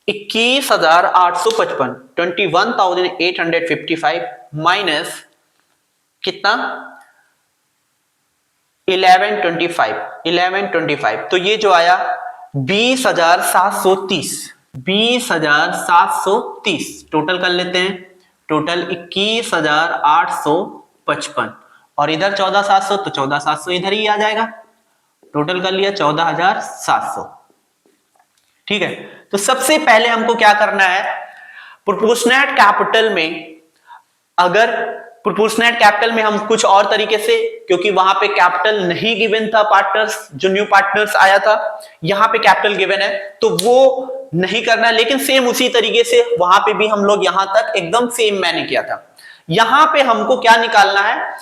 21,855, 21,855 माइनस कितना 1125, तो ये जो आया 20,730, टोटल कर लेते हैं, टोटल 21,855, और इधर 14,700, तो 14,700 इधर ही आ जाएगा, टोटल कर लिया 14,700। ठीक है, तो सबसे पहले हमको क्या करना है, प्रोपोर्शनल कैपिटल में, अगर प्रोपोर्शनल कैपिटल में हम कुछ और तरीके से, क्योंकि वहां पे कैपिटल नहीं गिवन था पार्टनर्स, जो न्यू पार्टनर्स आया था, यहां पे कैपिटल गिवन है, तो वो नहीं करना है, लेकिन सेम उसी तरीके से वहां पे भी हम लोग यहां तक एकदम सेम मैंने किया था। यहां पे हमको क्या निकालना है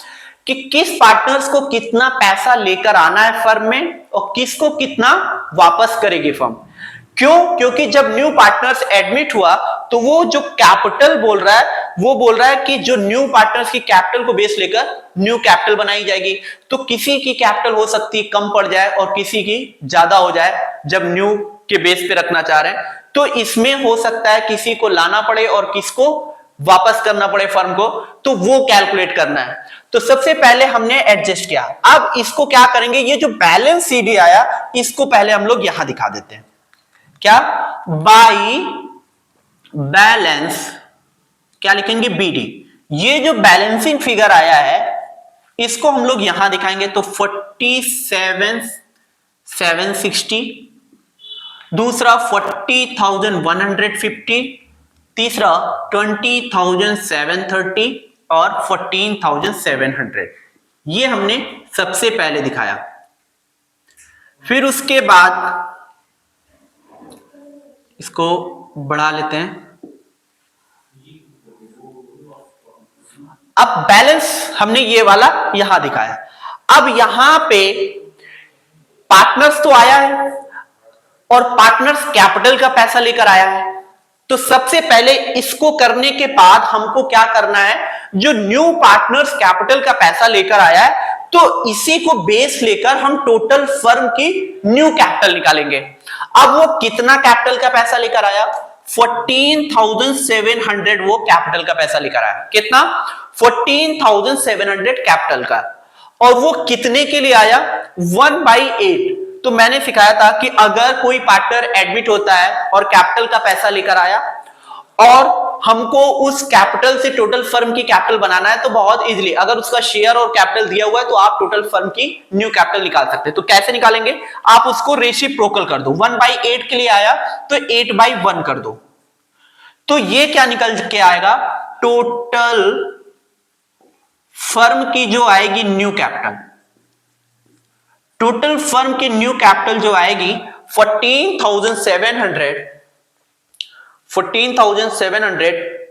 कि किस पार्टनर्स को कितना पैसा लेकर आना है फर्म में, और किसको कितना वापस करेगी फर्म। क्यों? क्योंकि जब न्यू पार्टनर्स एडमिट हुआ, तो वो जो कैपिटल बोल रहा है, वो बोल रहा है कि जो न्यू पार्टनर्स की कैपिटल को बेस लेकर न्यू कैपिटल बनाई जाएगी। तो किसी की कैपिटल हो सकती है कम पड़ जाए और किसी की ज्यादा हो जाए, जब न्यू के बेस पे रखना चाह रहे हैं, तो इसमें हो सकता है किसी को लाना पड़े और किसको वापस करना पड़े फर्म को, तो वो कैलकुलेट करना है। तो सबसे पहले हमने एडजस्ट किया। अब इसको क्या करेंगे, ये जो बैलेंस सीडी आया, इसको पहले हम लोग यहां दिखा देते हैं। क्या बाई बैलेंस, क्या लिखेंगे बीडी। ये जो बैलेंसिंग फिगर आया है, इसको हम लोग यहां दिखाएंगे, तो 47,760, दूसरा 40,150, तीसरा 20,730 और 14,700, ये हमने सबसे पहले दिखाया। फिर उसके बाद इसको बढ़ा लेते हैं। अब बैलेंस हमने ये वाला यहां दिखाया। अब यहां पे पार्टनर्स तो आया है और पार्टनर्स कैपिटल का पैसा लेकर आया है, तो सबसे पहले इसको करने के बाद हमको क्या करना है, जो न्यू पार्टनर्स कैपिटल का पैसा लेकर आया है, तो इसी को बेस लेकर हम टोटल फर्म की न्यू कैपिटल निकालेंगे। अब वो कितना कैपिटल का पैसा लेकर आया, 14,700 वो कैपिटल का पैसा लेकर आया। कितना 14,700 कैपिटल का, और वो कितने के लिए आया 1/8। तो मैंने सिखाया था कि अगर कोई पार्टनर एडमिट होता है और कैपिटल का पैसा लेकर आया और हमको उस कैपिटल से टोटल फर्म की कैपिटल बनाना है, तो बहुत इजीली अगर उसका शेयर और कैपिटल दिया हुआ है तो आप टोटल फर्म की न्यू कैपिटल निकाल सकते हैं। तो कैसे निकालेंगे, आप उसको रेसिप्रोकल कर दो, 1/8 के लिए आया तो 8/1 कर दो, तो ये क्या निकल के आएगा, टोटल फर्म की जो आएगी न्यू कैपिटल, टोटल फर्म की न्यू कैपिटल जो आएगी 14,700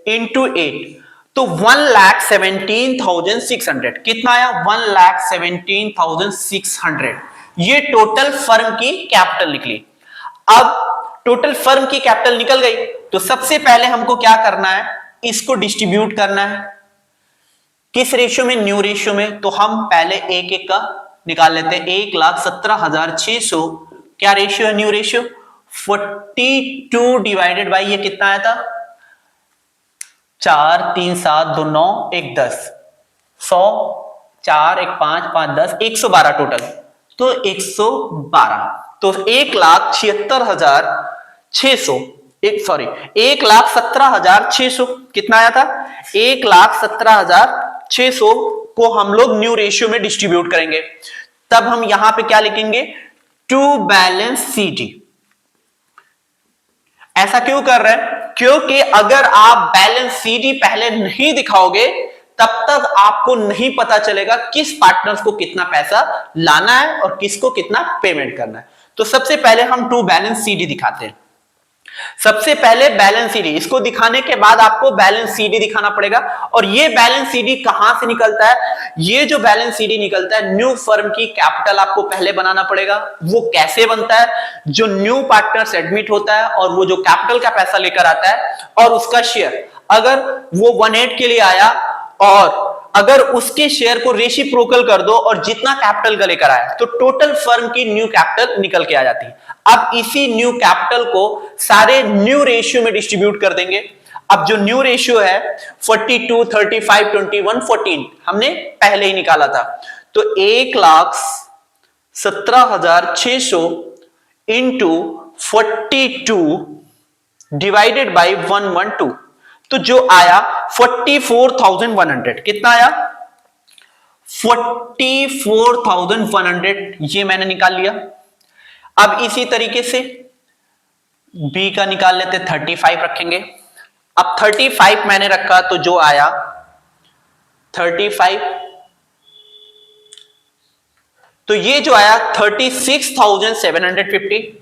इंटू 8, तो 1,17,600 कितना आया, 1,17,600, ये टोटल फर्म की कैपिटल निकली। अब टोटल फर्म की कैपिटल निकल गई, तो सबसे पहले हमको क्या करना है, इसको डिस्ट्रीब्यूट करना है, किस रेशियो में, न्यू रेशियो में। तो हम पहले एक एक का निकाल लेते हैं, 1,17,600 क्या रेशियो है, न्यू रेशियो, 42 डिवाइडेड बाई ये कितना आया था, 4 3 7 2 9 1 10 100 4 1 5 5 10 112 टोटल, तो 112, तो 1,76,600 1,17,600 कितना आया था, 1,17,600 को हम लोग न्यू रेशियो में डिस्ट्रीब्यूट करेंगे। तब हम यहां पे क्या लिखेंगे, टू बैलेंस सीडी। ऐसा क्यों कर रहे हैं, क्योंकि अगर आप बैलेंस सीडी पहले नहीं दिखाओगे तब तक आपको नहीं पता चलेगा किस पार्टनर्स को कितना पैसा लाना है और किसको कितना पेमेंट करना है। तो सबसे पहले हम टू बैलेंस सीडी दिखाते हैं। सबसे पहले बैलेंस सीडी, इसको दिखाने के बाद आपको बैलेंस सीडी दिखाना पड़ेगा। और ये बैलेंस सीडी कहां से निकलता है, ये जो बैलेंस सीडी निकलता है, न्यू फर्म की कैपिटल आपको पहले बनाना पड़ेगा। वो कैसे बनता है, जो न्यू पार्टनर्स एडमिट होता है और वो जो कैपिटल का पैसा लेकर आता है और उसका शेयर, अगर वो 1/8 के लिए आया और अगर उसके शेयर को रेसिप्रोकल कर दो और जितना कैपिटल का लेकर आया, तो टोटल फर्म की न्यू कैपिटल निकल के आ जाती है। अब इसी न्यू कैपिटल को सारे न्यू रेशियो में डिस्ट्रीब्यूट कर देंगे। अब जो न्यू रेशियो है 42 35 21 14 हमने पहले ही निकाला था, तो 1,17,600 इंटू 42 डिवाइडेड बाई 112, तो जो आया 44,100, कितना आया 44,100, ये मैंने निकाल लिया। अब इसी तरीके से बी का निकाल लेते, 35 रखेंगे। अब 35 मैंने रखा तो जो आया 35, तो ये जो आया 36,750,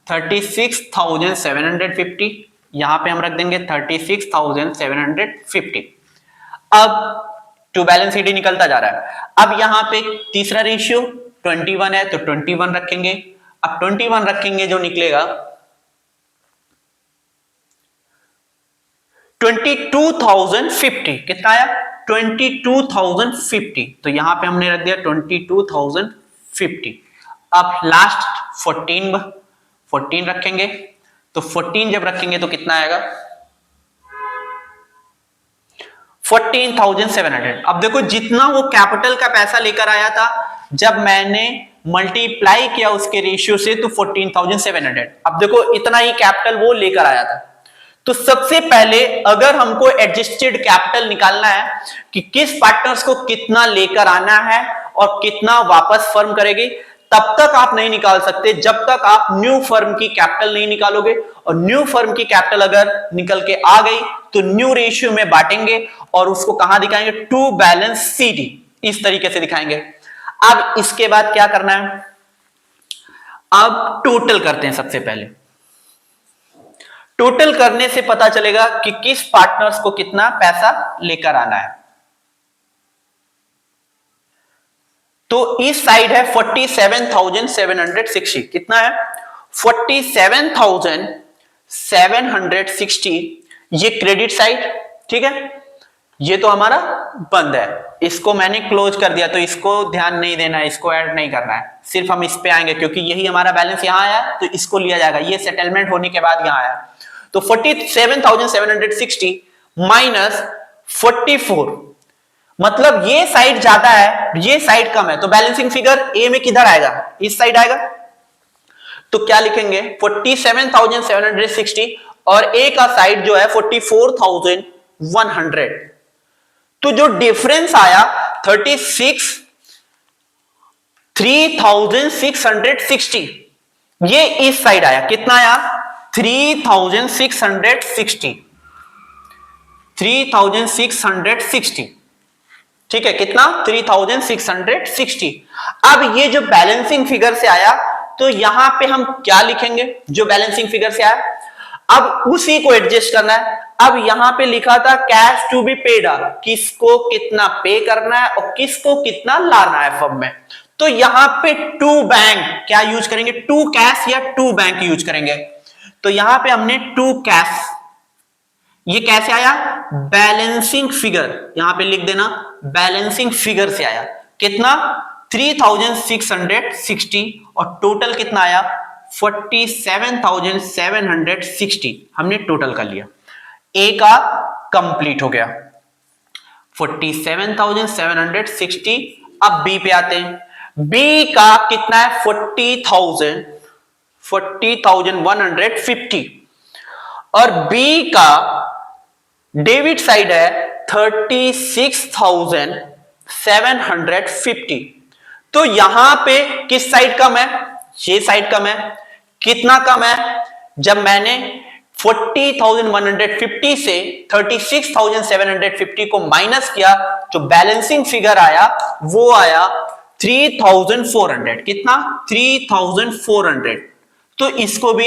36,750 यहां पे हम रख देंगे 36,750। अब टू बैलेंस सीडी निकलता जा रहा है। अब यहां पे तीसरा रेशियो 21 है तो 21 रखेंगे। अब 21 रखेंगे, जो निकलेगा 22,050, कितना आया 22,050, तो यहां पे हमने रख दिया 22,050। अब लास्ट 14 रखेंगे, तो 14 जब रखेंगे तो कितना आएगा 14,700। अब देखो जितना वो कैपिटल का पैसा लेकर आया था, जब मैंने मल्टीप्लाई किया उसके रेशियो से, तो 14,700। अब देखो इतना ही कैपिटल वो लेकर आया था। तो सबसे पहले अगर हमको एडजस्टेड कैपिटल निकालना है कि किस पार्टनर्स को कितना लेकर आना है और कितना वापस फर्म करेगी, तब तक आप नहीं निकाल सकते जब तक आप न्यू फर्म की कैपिटल नहीं निकालोगे। और न्यू फर्म की कैपिटल अगर निकल के आ गई तो न्यू रेशियो में बांटेंगे और उसको कहां दिखाएंगे, टू बैलेंस सीडी, इस तरीके से दिखाएंगे। अब इसके बाद क्या करना है, अब टोटल करते हैं। सबसे पहले टोटल करने से पता चलेगा कि किस पार्टनर्स को कितना पैसा लेकर आना है। तो इस साइड है 47,760, कितना है 47,760, ये क्रेडिट साइड, ठीक है। ये तो हमारा बंद है, इसको मैंने क्लोज कर दिया, तो इसको ध्यान नहीं देना है, इसको ऐड नहीं करना है, सिर्फ हम इस पे आएंगे क्योंकि यही हमारा बैलेंस यहां आया, तो इसको लिया जाएगा। ये सेटलमेंट होने के बाद यहां आया, तो 47,760 माइनस 44, मतलब ये साइड ज्यादा है, ये साइड कम है, तो बैलेंसिंग फिगर ए में किधर आएगा, इस साइड आएगा। तो क्या लिखेंगे 47,760 और ए का साइड जो है 44,100। तो जो डिफरेंस आया 3,660, ये इस साइड आया। कितना आया? 3,660। ठीक है, कितना? 3,660। अब ये जो बैलेंसिंग फिगर से आया, तो यहां पे हम क्या लिखेंगे? जो बैलेंसिंग फिगर से आया, अब उसी को एडजस्ट करना है। अब यहां पे लिखा था कैश टू बी पेड, किसको कितना पे करना है और किसको कितना लाना है फर्म में। तो यहां पे टू बैंक क्या यूज करेंगे? टू कैश या टू बैंक यूज करेंगे। तो यहां पे हमने टू कैश, ये कैसे आया? बैलेंसिंग फिगर, यहां पे लिख देना बैलेंसिंग फिगर से आया। कितना? 3,660 और टोटल कितना आया? 47,760। हमने टोटल कर लिया, ए का कंप्लीट हो गया 47,760। अब बी पे आते हैं। बी का कितना है? 40,150 और बी का डेबिट साइड है 36,750। तो यहां पे किस साइड कम है? ये साइड कम है। कितना कम है? जब मैंने 40,150 से 36,750 को माइनस किया, जो बैलेंसिंग फिगर आया वो आया 3,400। कितना? 3,400। तो इसको भी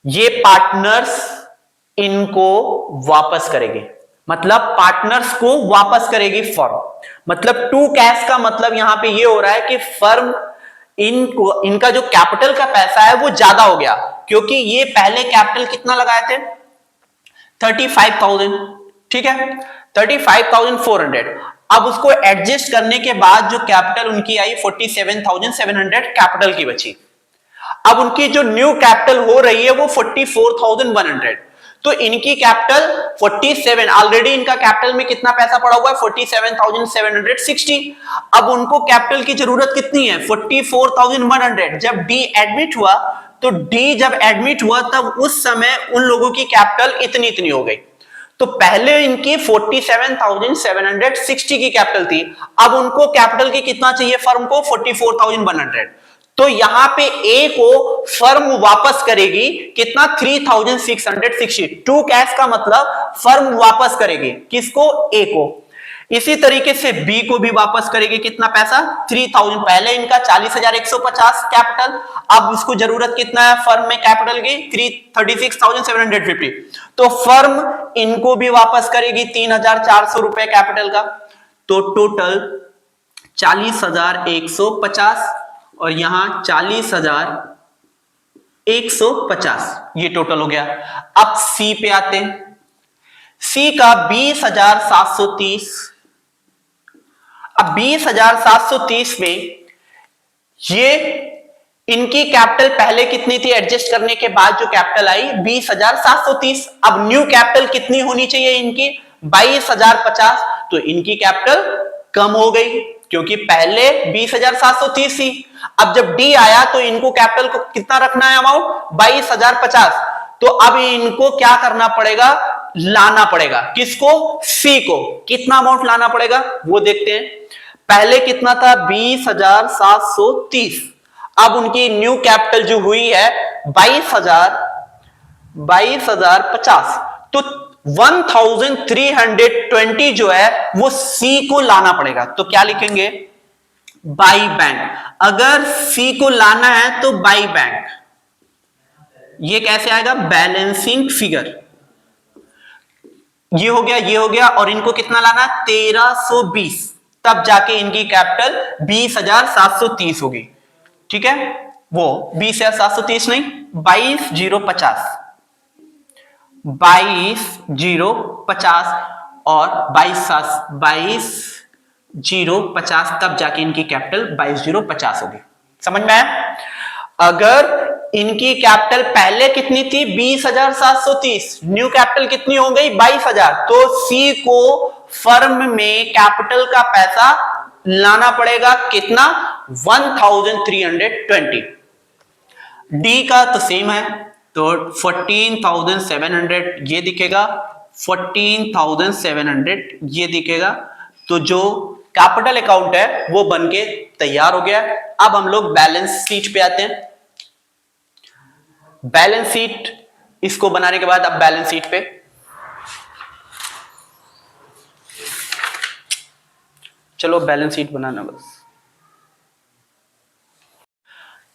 ये पार्टनर्स इनको वापस करेगी, मतलब पार्टनर्स को वापस करेगी फर्म। मतलब टू कैश का मतलब यहां पे ये हो रहा है कि फर्म इनका जो कैपिटल का पैसा है वो ज्यादा हो गया, क्योंकि ये पहले कैपिटल कितना लगाए थे? 35,000। ठीक है, 35,400। अब उसको एडजस्ट करने के बाद जो कैपिटल उनकी आई 47,700 कैपिटल की बची। अब उनकी जो न्यू कैपिटल हो रही है वो 44,100। तो इनकी कैपिटल 47, ऑलरेडी इनका कैपिटल में कितना पैसा पड़ा हुआ है? 47,760। अब उनको कैपिटल की जरूरत कितनी है? 44,100। जब डी एडमिट हुआ, तो डी जब एडमिट हुआ तब उस समय उन लोगों की कैपिटल इतनी इतनी हो गई। तो पहले इनकी 47,760 की कैपिटल थी, अब उनको कैपिटल की कितना चाहिए फर्म को? 44,100। तो यहां पे ए को फर्म वापस करेगी कितना? 3,660। टू कैश का मतलब फर्म वापस करेगी किसको? ए को। इसी तरीके से बी को भी वापस करेगी। कितना पैसा? 3,000। पहले इनका 40,150 कैपिटल, अब उसको जरूरत कितना है फर्म में कैपिटल की? 36,750। तो फर्म इनको भी वापस करेगी 3,400 रुपए कैपिटल का। तो टोटल 40,150 और यहां 40,150, ये टोटल हो गया। अब सी पे आते हैं। सी का 20,730। अब 20,730 में ये इनकी कैपिटल पहले कितनी थी? एडजस्ट करने के बाद जो कैपिटल आई 20,730। अब न्यू कैपिटल कितनी होनी चाहिए इनकी? 22,050। तो इनकी कैपिटल कम हो गई, क्योंकि पहले 20,730 थी। अब जब डी आया तो इनको कैपिटल को कितना रखना है? अमाउंट 22,050। तो अब इनको क्या करना पड़ेगा? लाना पड़ेगा किसको? सी को। कितना अमाउंट लाना पड़ेगा वो देखते हैं। पहले कितना था? 20,730। अब उनकी न्यू कैपिटल जो हुई है 22,050। तो 1,320 जो है वो सी को लाना पड़ेगा। तो क्या लिखेंगे? By bank. अगर सी को लाना है तो बाई बैंक। ये कैसे आएगा? Balancing figure. ये हो गया, ये हो गया, और इनको कितना लाना? 1,320। तब जाके इनकी कैपिटल 20,730 होगी। ठीक है, वो 20,730 नहीं, 22,050। 22,050 और 22,050, तब जाके इनकी कैपिटल 22,050 होगी। समझ में आया? अगर इनकी कैपिटल पहले कितनी थी? 20,730। न्यू कैपिटल कितनी हो गई? 22,000। तो सी को फर्म में कैपिटल का पैसा लाना पड़ेगा कितना? 1,320। डी का तो सेम है, तो 14,700 ये दिखेगा, 14,700 ये दिखेगा। तो जो कैपिटल अकाउंट है वो बनके तैयार हो गया। अब हम लोग बैलेंस शीट पे आते हैं। बैलेंस शीट इसको बनाने के बाद अब बैलेंस शीट पे चलो, बैलेंस शीट बनाना बस।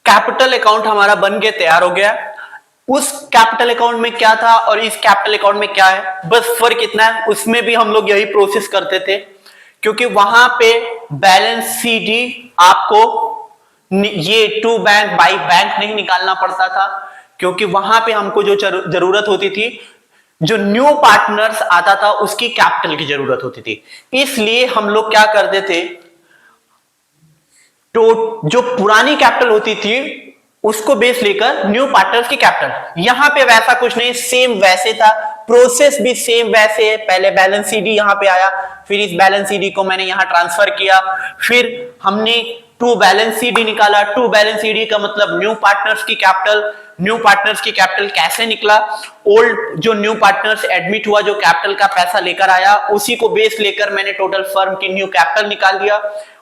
कैपिटल अकाउंट हमारा बन के तैयार हो गया। उस कैपिटल अकाउंट में क्या था और इस कैपिटल अकाउंट में क्या है, बस फर्क इतना है। उसमें भी हम लोग यही प्रोसेस करते थे, क्योंकि वहां पे बैलेंस सीडी आपको ये टू बैंक बाई बैंक नहीं निकालना पड़ता था, क्योंकि वहां पे हमको जो जरूरत होती थी, जो न्यू पार्टनर्स आता था उसकी कैपिटल की जरूरत होती थी। इसलिए हम लोग क्या करते थे, तो जो पुरानी कैपिटल होती थी उसको बेस लेकर न्यू पार्टनर्स की कैपिटल। यहां पे वैसा कुछ नहीं, सेम वैसे था, प्रोसेस भी सेम वैसे है। पहले बैलेंस सीडी यहां पे आया, फिर इस बैलेंस सीडी को मैंने यहां ट्रांसफर किया, फिर हमने टू बैलेंस सीडी निकाला। टू बैलेंस सीडी का मतलब न्यू पार्टनर्स की कैपिटल। न्यू पार्टनर्स की कैपिटल कैसे निकला, ओल्ड जो न्यू पार्टनर्स एडमिट हुआ, जो कैपिटल का पैसा लेकर आया, उसी को बेस लेकर मैंने टोटल फर्म की न्यू कैपिटल निकाल दिया।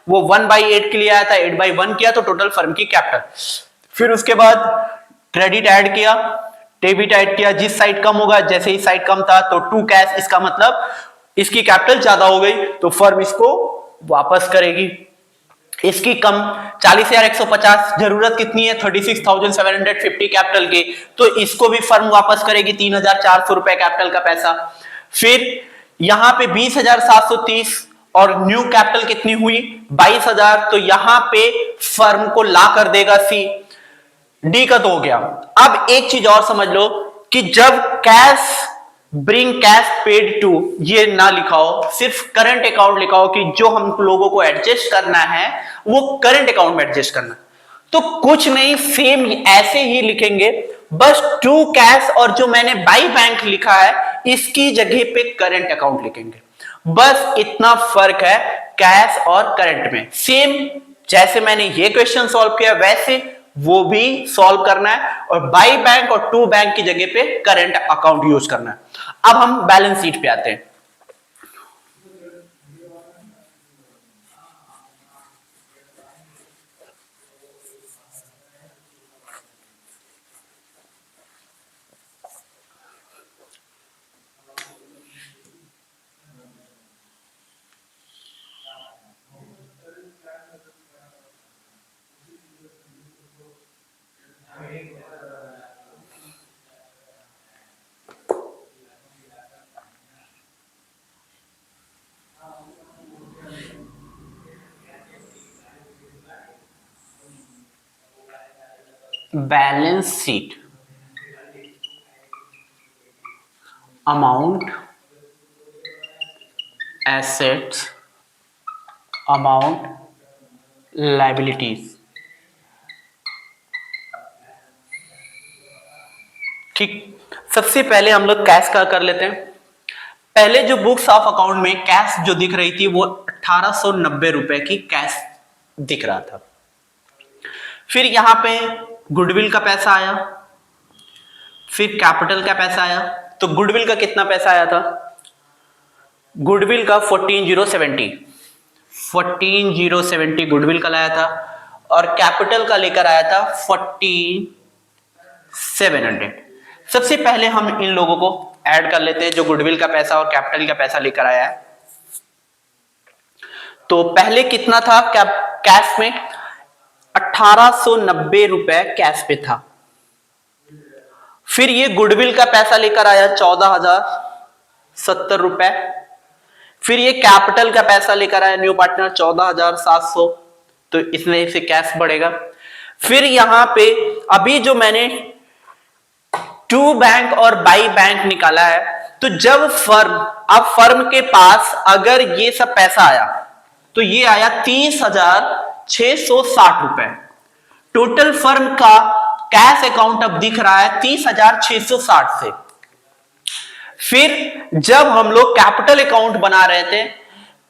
वो 1/8 के लिए आया था, 8/1 किया तो टोटल फर्म की कैपिटल। फिर उसके बाद क्रेडिट ऐड किया, डेबिट ऐड किया। जिस साइड कम होगा, जैसे ही साइड कम था तो टू कैश, इसका मतलब इसकी कैपिटल ज्यादा हो गई तो फर्म इसको वापस करेगी। इसकी कम 40,150, जरूरत कितनी है 36,750 कैपिटल की, तो इसको भी फर्म वापस करेगी 3,400 रुपए कैपिटल का पैसा। फिर यहां पे 20,730 और न्यू कैपिटल कितनी हुई 22,000, तो यहां पे फर्म को ला कर देगा सी। डी का तो हो गया। अब एक चीज और समझ लो कि जब cash bring cash paid to ये ना लिखाओ, सिर्फ करंट अकाउंट लिखाओ कि जो हम लोगों को एडजस्ट करना है वो करंट अकाउंट में एडजस्ट करना। तो कुछ नहीं, सेम ऐसे ही लिखेंगे, बस टू कैश और जो मैंने बाई बैंक लिखा है इसकी जगह पे करंट अकाउंट लिखेंगे। बस इतना फर्क है कैश और करंट में। सेम जैसे मैंने ये क्वेश्चन सॉल्व किया वैसे वो भी सॉल्व करना है, और बाई बैंक और टू बैंक की जगह पे करंट अकाउंट यूज करना है। अब हम बैलेंस शीट पे आते हैं। Balance sheet amount, assets, amount, liabilities. ठीक, सबसे पहले हम लोग कैश का कर लेते हैं। पहले जो बुक्स ऑफ अकाउंट में कैश जो दिख रही थी वो 1890 रुपए की कैश दिख रहा था। फिर यहां पे गुडविल का पैसा आया, फिर कैपिटल का पैसा आया। तो गुडविल का कितना पैसा आया था, गुडविल का 14,070 गुडविल का लाया था, और कैपिटल का लेकर आया था 14,700। सबसे पहले हम इन लोगों को ऐड कर लेते हैं जो गुडविल का पैसा और कैपिटल का पैसा लेकर आया है। तो पहले कितना था कैश में, 1890 रुपए कैश पे था। फिर ये गुडविल का पैसा लेकर आया 14,070 रुपए। फिर ये कैपिटल का पैसा लेकर आया न्यू पार्टनर 14,700, तो इसमें से कैश बढ़ेगा। फिर यहां पे अभी जो मैंने टू बैंक और बाई बैंक निकाला है, तो जब फर्म के पास अगर ये सब पैसा आया तो ये आया 30,660 रुपए। टोटल फर्म का कैश अकाउंट अब दिख रहा है 30,660 से। फिर जब हम लोग कैपिटल अकाउंट बना रहे थे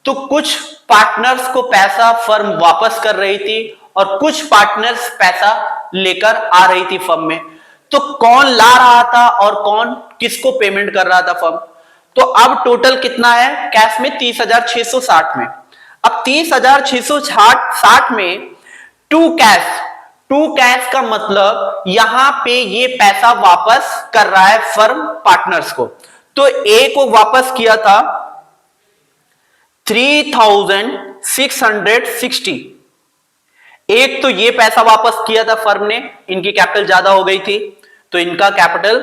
तो कुछ पार्टनर्स को पैसा फर्म वापस कर रही थी और कुछ पार्टनर्स पैसा लेकर आ रही थी फर्म में। तो कौन ला रहा था और कौन किसको पेमेंट कर रहा था फर्म। तो अब टोटल कितना है कैश में 30,660 में। अब 30,660 में टू कैश का मतलब यहां पे ये पैसा वापस कर रहा है फर्म पार्टनर्स को। तो ए को वापस किया था 3,660। एक तो ये पैसा वापस किया था फर्म ने, इनकी कैपिटल ज्यादा हो गई थी तो इनका कैपिटल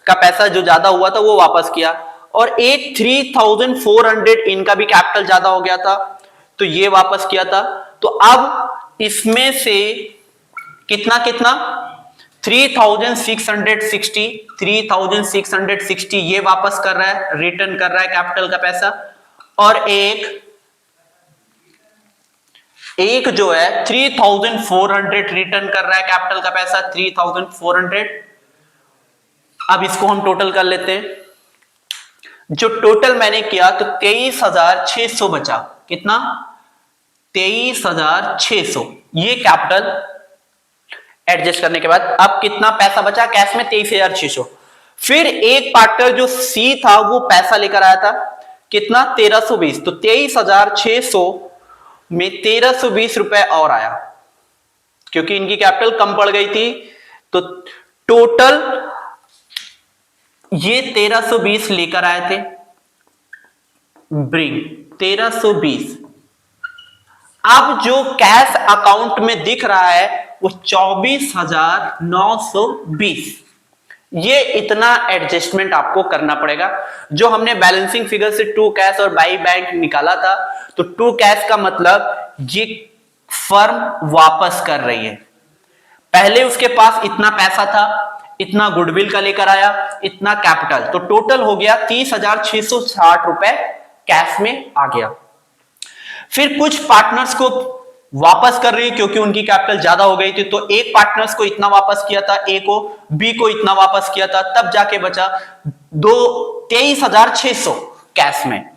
का पैसा जो ज्यादा हुआ था वो वापस किया, और एक 3,400 इनका भी कैपिटल ज्यादा हो गया था तो ये वापस किया था। तो अब इसमें से कितना कितना 3,660 ये वापस कर रहा है, रिटर्न कर रहा है कैपिटल का पैसा, और एक जो है 3,400 रिटर्न कर रहा है कैपिटल का पैसा 3,400। अब इसको हम टोटल कर लेते हैं। जो टोटल मैंने किया तो 23,600 बचा। कितना 23,600 ये कैपिटल एडजस्ट करने के बाद अब कितना पैसा बचा कैश में 23,600। फिर एक पार्टनर जो सी था वो पैसा लेकर आया था कितना 1,320। तो 23,600 में 1,320 रुपए और आया क्योंकि इनकी कैपिटल कम पड़ गई थी। तो टोटल ये 1,320 लेकर आए थे, ब्रिंग 1,320। अब जो कैश अकाउंट में दिख रहा है वो 24,920। ये इतना एडजस्टमेंट आपको करना पड़ेगा। जो हमने बैलेंसिंग फिगर से टू कैश और बाई बैंक निकाला था, तो टू कैश का मतलब ये फर्म वापस कर रही है। पहले उसके पास इतना पैसा था, इतना गुडविल का लेकर आया, इतना कैपिटल, तो टोटल हो गया 30,660 रुपए कैश में आ गया। फिर कुछ पार्टनर्स को वापस कर रही है क्योंकि उनकी कैपिटल ज्यादा हो गई थी, तो एक पार्टनर्स को इतना वापस किया था, ए को, बी को इतना वापस किया था, तब जाके बचा 23,600 कैश में।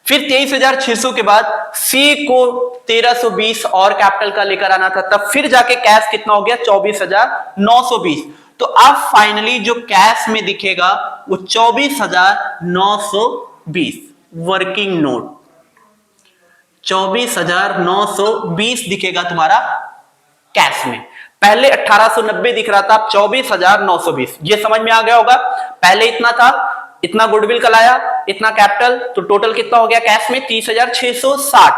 फिर 23,600 के बाद सी को 1,320 और कैपिटल का लेकर आना था, तब फिर जाके कैश कितना हो गया 24,920। तो अब फाइनली जो कैश में दिखेगा वो 24,920 वर्किंग नोट 24,920 दिखेगा तुम्हारा कैश में। पहले 1,890 दिख रहा था, अब 24,920। ये समझ में आ गया होगा। पहले इतना था, इतना गुडविल का लाया, इतना कैपिटल, तो टोटल कितना हो गया कैश में 30,660।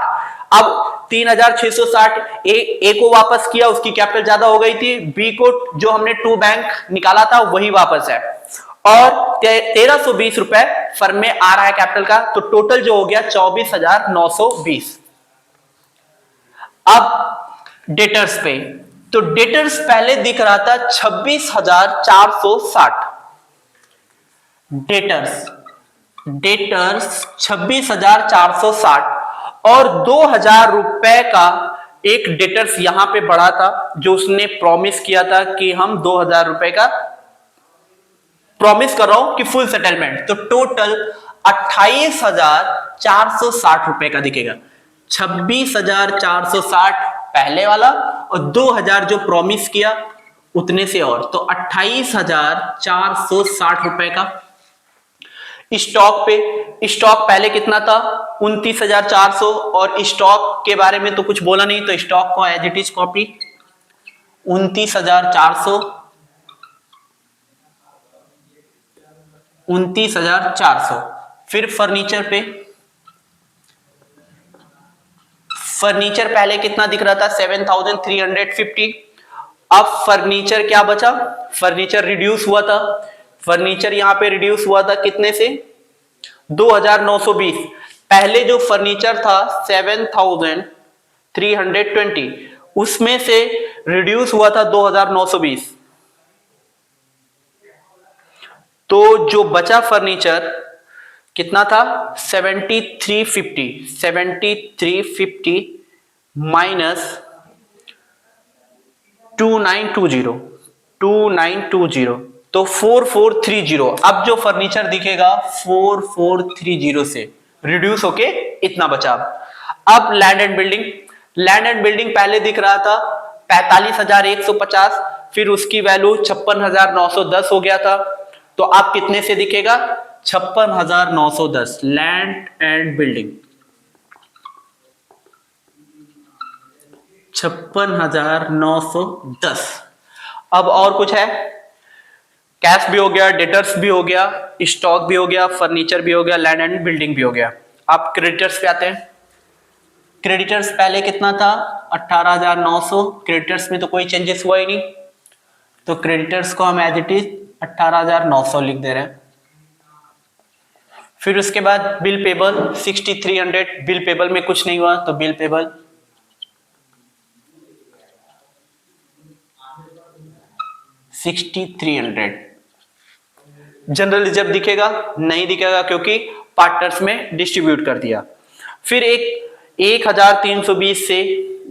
अब 3,660 ए को वापस किया, उसकी कैपिटल ज्यादा हो गई थी, बी को जो हमने टू बैंक निकाला था वही वापस है, और 1,320 रुपए फर्म में आ रहा है कैपिटल का, तो टोटल जो हो गया 24,920। अब डेटर्स पे, तो डेटर्स पहले दिख रहा था 26,460। डेटर्स 26,460 और 2,000 रुपए का एक डेटर्स यहां पे बढ़ा था, जो उसने प्रॉमिस किया था कि हम 2,000 रुपए का प्रॉमिस कर रहा हूं कि फुल सेटलमेंट। तो टोटल 28,460 रुपए का दिखेगा। 26,460 पहले वाला और 2,000 जो प्रॉमिस किया उतने से और, तो 28,460 रुपए का। स्टॉक पे, स्टॉक पहले कितना था 29,400, और स्टॉक के बारे में तो कुछ बोला नहीं, तो स्टॉक को एज इट इज कॉपी 29,400, 29,400। फिर फर्नीचर पे, फर्नीचर पहले कितना दिख रहा था 7,350। अब फर्नीचर क्या बचा, फर्नीचर रिड्यूस हुआ था, फर्नीचर यहां पे रिड्यूस हुआ था कितने से 2,920। पहले जो फर्नीचर था 7,320, उसमें से रिड्यूस हुआ था 2,920। तो जो बचा फर्नीचर कितना था 7,350 माइनस 2,920 तो 4,430। अब जो फर्नीचर दिखेगा 4,430 से रिड्यूस होके इतना बचा। अब land and building, land and building पहले दिख रहा था 45,150, फिर उसकी वैल्यू 56,910 हो गया था, तो आप कितने से दिखेगा? 56,910 लैंड एंड बिल्डिंग, 56,910। अब और कुछ है? कैश भी हो गया, डेटर्स भी हो गया, स्टॉक भी हो गया, फर्नीचर भी हो गया, लैंड एंड बिल्डिंग भी हो गया। आप क्रेडिटर्स पे आते हैं। क्रेडिटर्स पहले कितना था? 18,900। क्रेडिटर्स में तो कोई चेंजेस हुआ ही नहीं, तो क्रेडिटर्स को हम एज इट इज 18,900 लिख दे रहे हैं। फिर उसके बाद बिल पेबल 6,300। बिल पेबल में कुछ नहीं हुआ, तो बिल पेबल 6,300। जनरल रिजर्व दिखेगा? नहीं दिखेगा, क्योंकि पार्टनर्स में डिस्ट्रीब्यूट कर दिया। फिर 1,320 से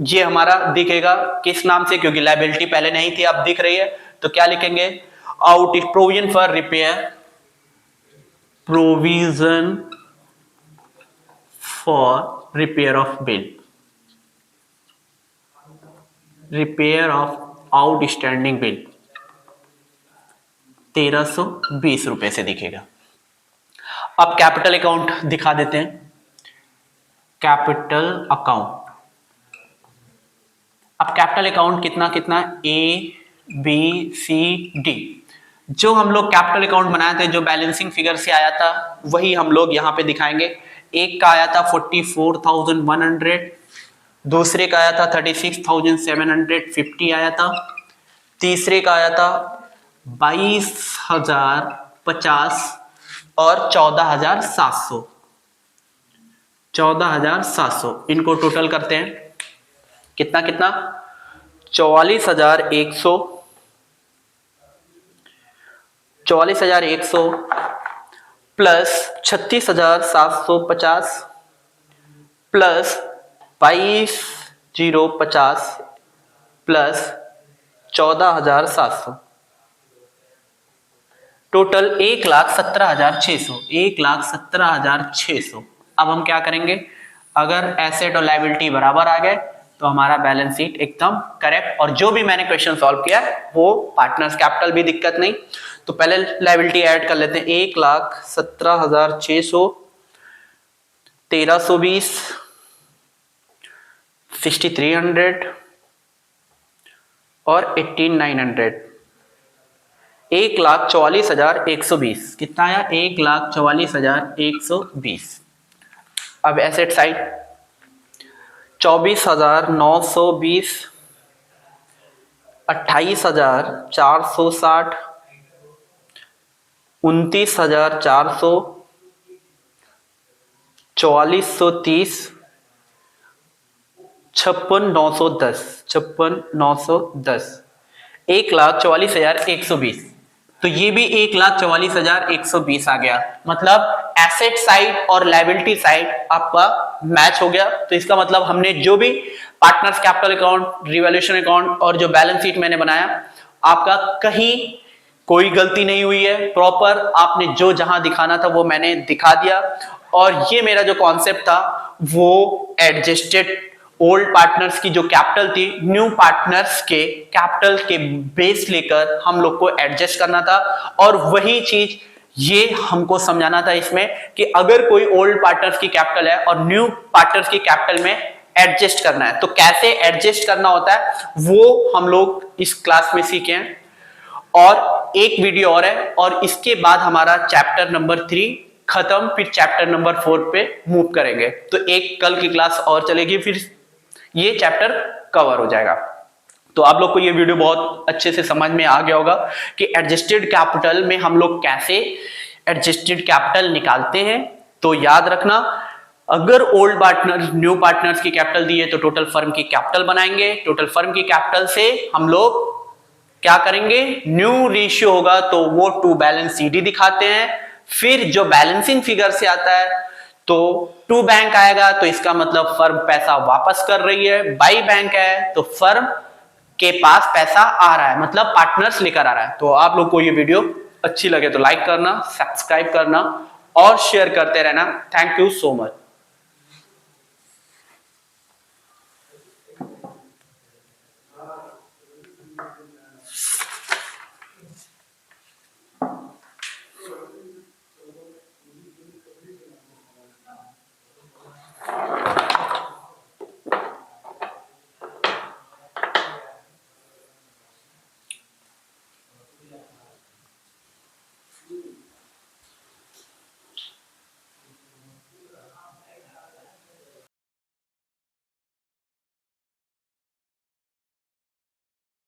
ये हमारा दिखेगा किस नाम से? क्योंकि लायबिलिटी पहले नहीं थी, अब दिख रही है, तो क्या लिखेंगे? Out provision for repair, provision for repair of bill, repair of outstanding bill, 1,320 रुपए से दिखेगा। अब कैपिटल अकाउंट दिखा देते हैं। कैपिटल अकाउंट, अब कैपिटल अकाउंट कितना कितना? A B C D। जो हम लोग कैपिटल अकाउंट बनाए थे, जो बैलेंसिंग फिगर से आया था, वही हम लोग यहाँ पे दिखाएंगे। एक का आया था 44,100, दूसरे का आया था 36,750 आया था, तीसरे का आया था 22,050 और 14,700। 14,700 इनको टोटल करते हैं, कितना कितना? 44,100, 44,100 प्लस 36,750 प्लस 22,050 प्लस 14,700, टोटल 1,17,600। 1,17,600। अब हम क्या करेंगे? अगर एसेट और लायबिलिटी बराबर आ गए तो हमारा बैलेंस शीट एकदम करेक्ट। और जो भी मैंने क्वेश्चन सॉल्व किया वो पार्टनर्स कैपिटल भी दिक्कत नहीं। तो पहले लायबिलिटी ऐड कर लेते हैं। 1,17,600, 1,320, 6,300 और 18,900, 1,44,120। कितना आया? 1,44,120। अब एसेट साइड 24,920, 28,460, 29,400, 4,430, 56,910, 56,910, 1,44,120। तो ये भी 1,44,120 आ गया। मतलब एसेट साइड और लायबिलिटी साइड आपका मैच हो गया। तो इसका मतलब हमने जो भी partners capital account, revaluation account और जो बैलेंस शीट मैंने बनाया, आपका कहीं कोई गलती नहीं हुई है। प्रॉपर आपने जो जहां दिखाना था वो मैंने दिखा दिया। और ये मेरा जो कॉन्सेप्ट था वो एडजस्टेड ओल्ड पार्टनर्स की जो कैपिटल थी, न्यू पार्टनर्स के कैपिटल के बेस लेकर हम लोग को एडजस्ट करना था। और वही चीज ये हमको समझाना था इसमें कि अगर कोई ओल्ड पार्टनर्स की कैपिटल है और न्यू पार्टनर्स की कैपिटल में एडजस्ट करना है, तो कैसे एडजस्ट करना होता है वो हम लोग इस क्लास में सीखे हैं। और एक वीडियो और है, और इसके बाद हमारा चैप्टर नंबर 3 खत्म, फिर चैप्टर नंबर 4 पे मूव करेंगे। तो एक कल की क्लास और चलेगी, फिर ये चैप्टर कवर हो जाएगा। तो आप लोग को ये वीडियो बहुत अच्छे से समझ में आ गया होगा कि एडजस्टेड कैपिटल में हम लोग कैसे एडजस्टेड कैपिटल निकालते हैं। तो याद रखना, अगर ओल्ड पार्टनर न्यू पार्टनर्स की कैपिटल दी है तो टोटल फर्म की कैपिटल बनाएंगे। टोटल फर्म की कैपिटल से हम लोग क्या करेंगे? न्यू रेशियो होगा तो वो टू बैलेंस सीडी दिखाते हैं। फिर जो बैलेंसिंग फिगर से आता है तो टू बैंक आएगा, तो इसका मतलब फर्म पैसा वापस कर रही है। बाई बैंक है तो फर्म के पास पैसा आ रहा है, मतलब पार्टनर्स लेकर आ रहा है। तो आप लोग को ये वीडियो अच्छी लगे तो लाइक करना, सब्सक्राइब करना और शेयर करते रहना। Thank you so much.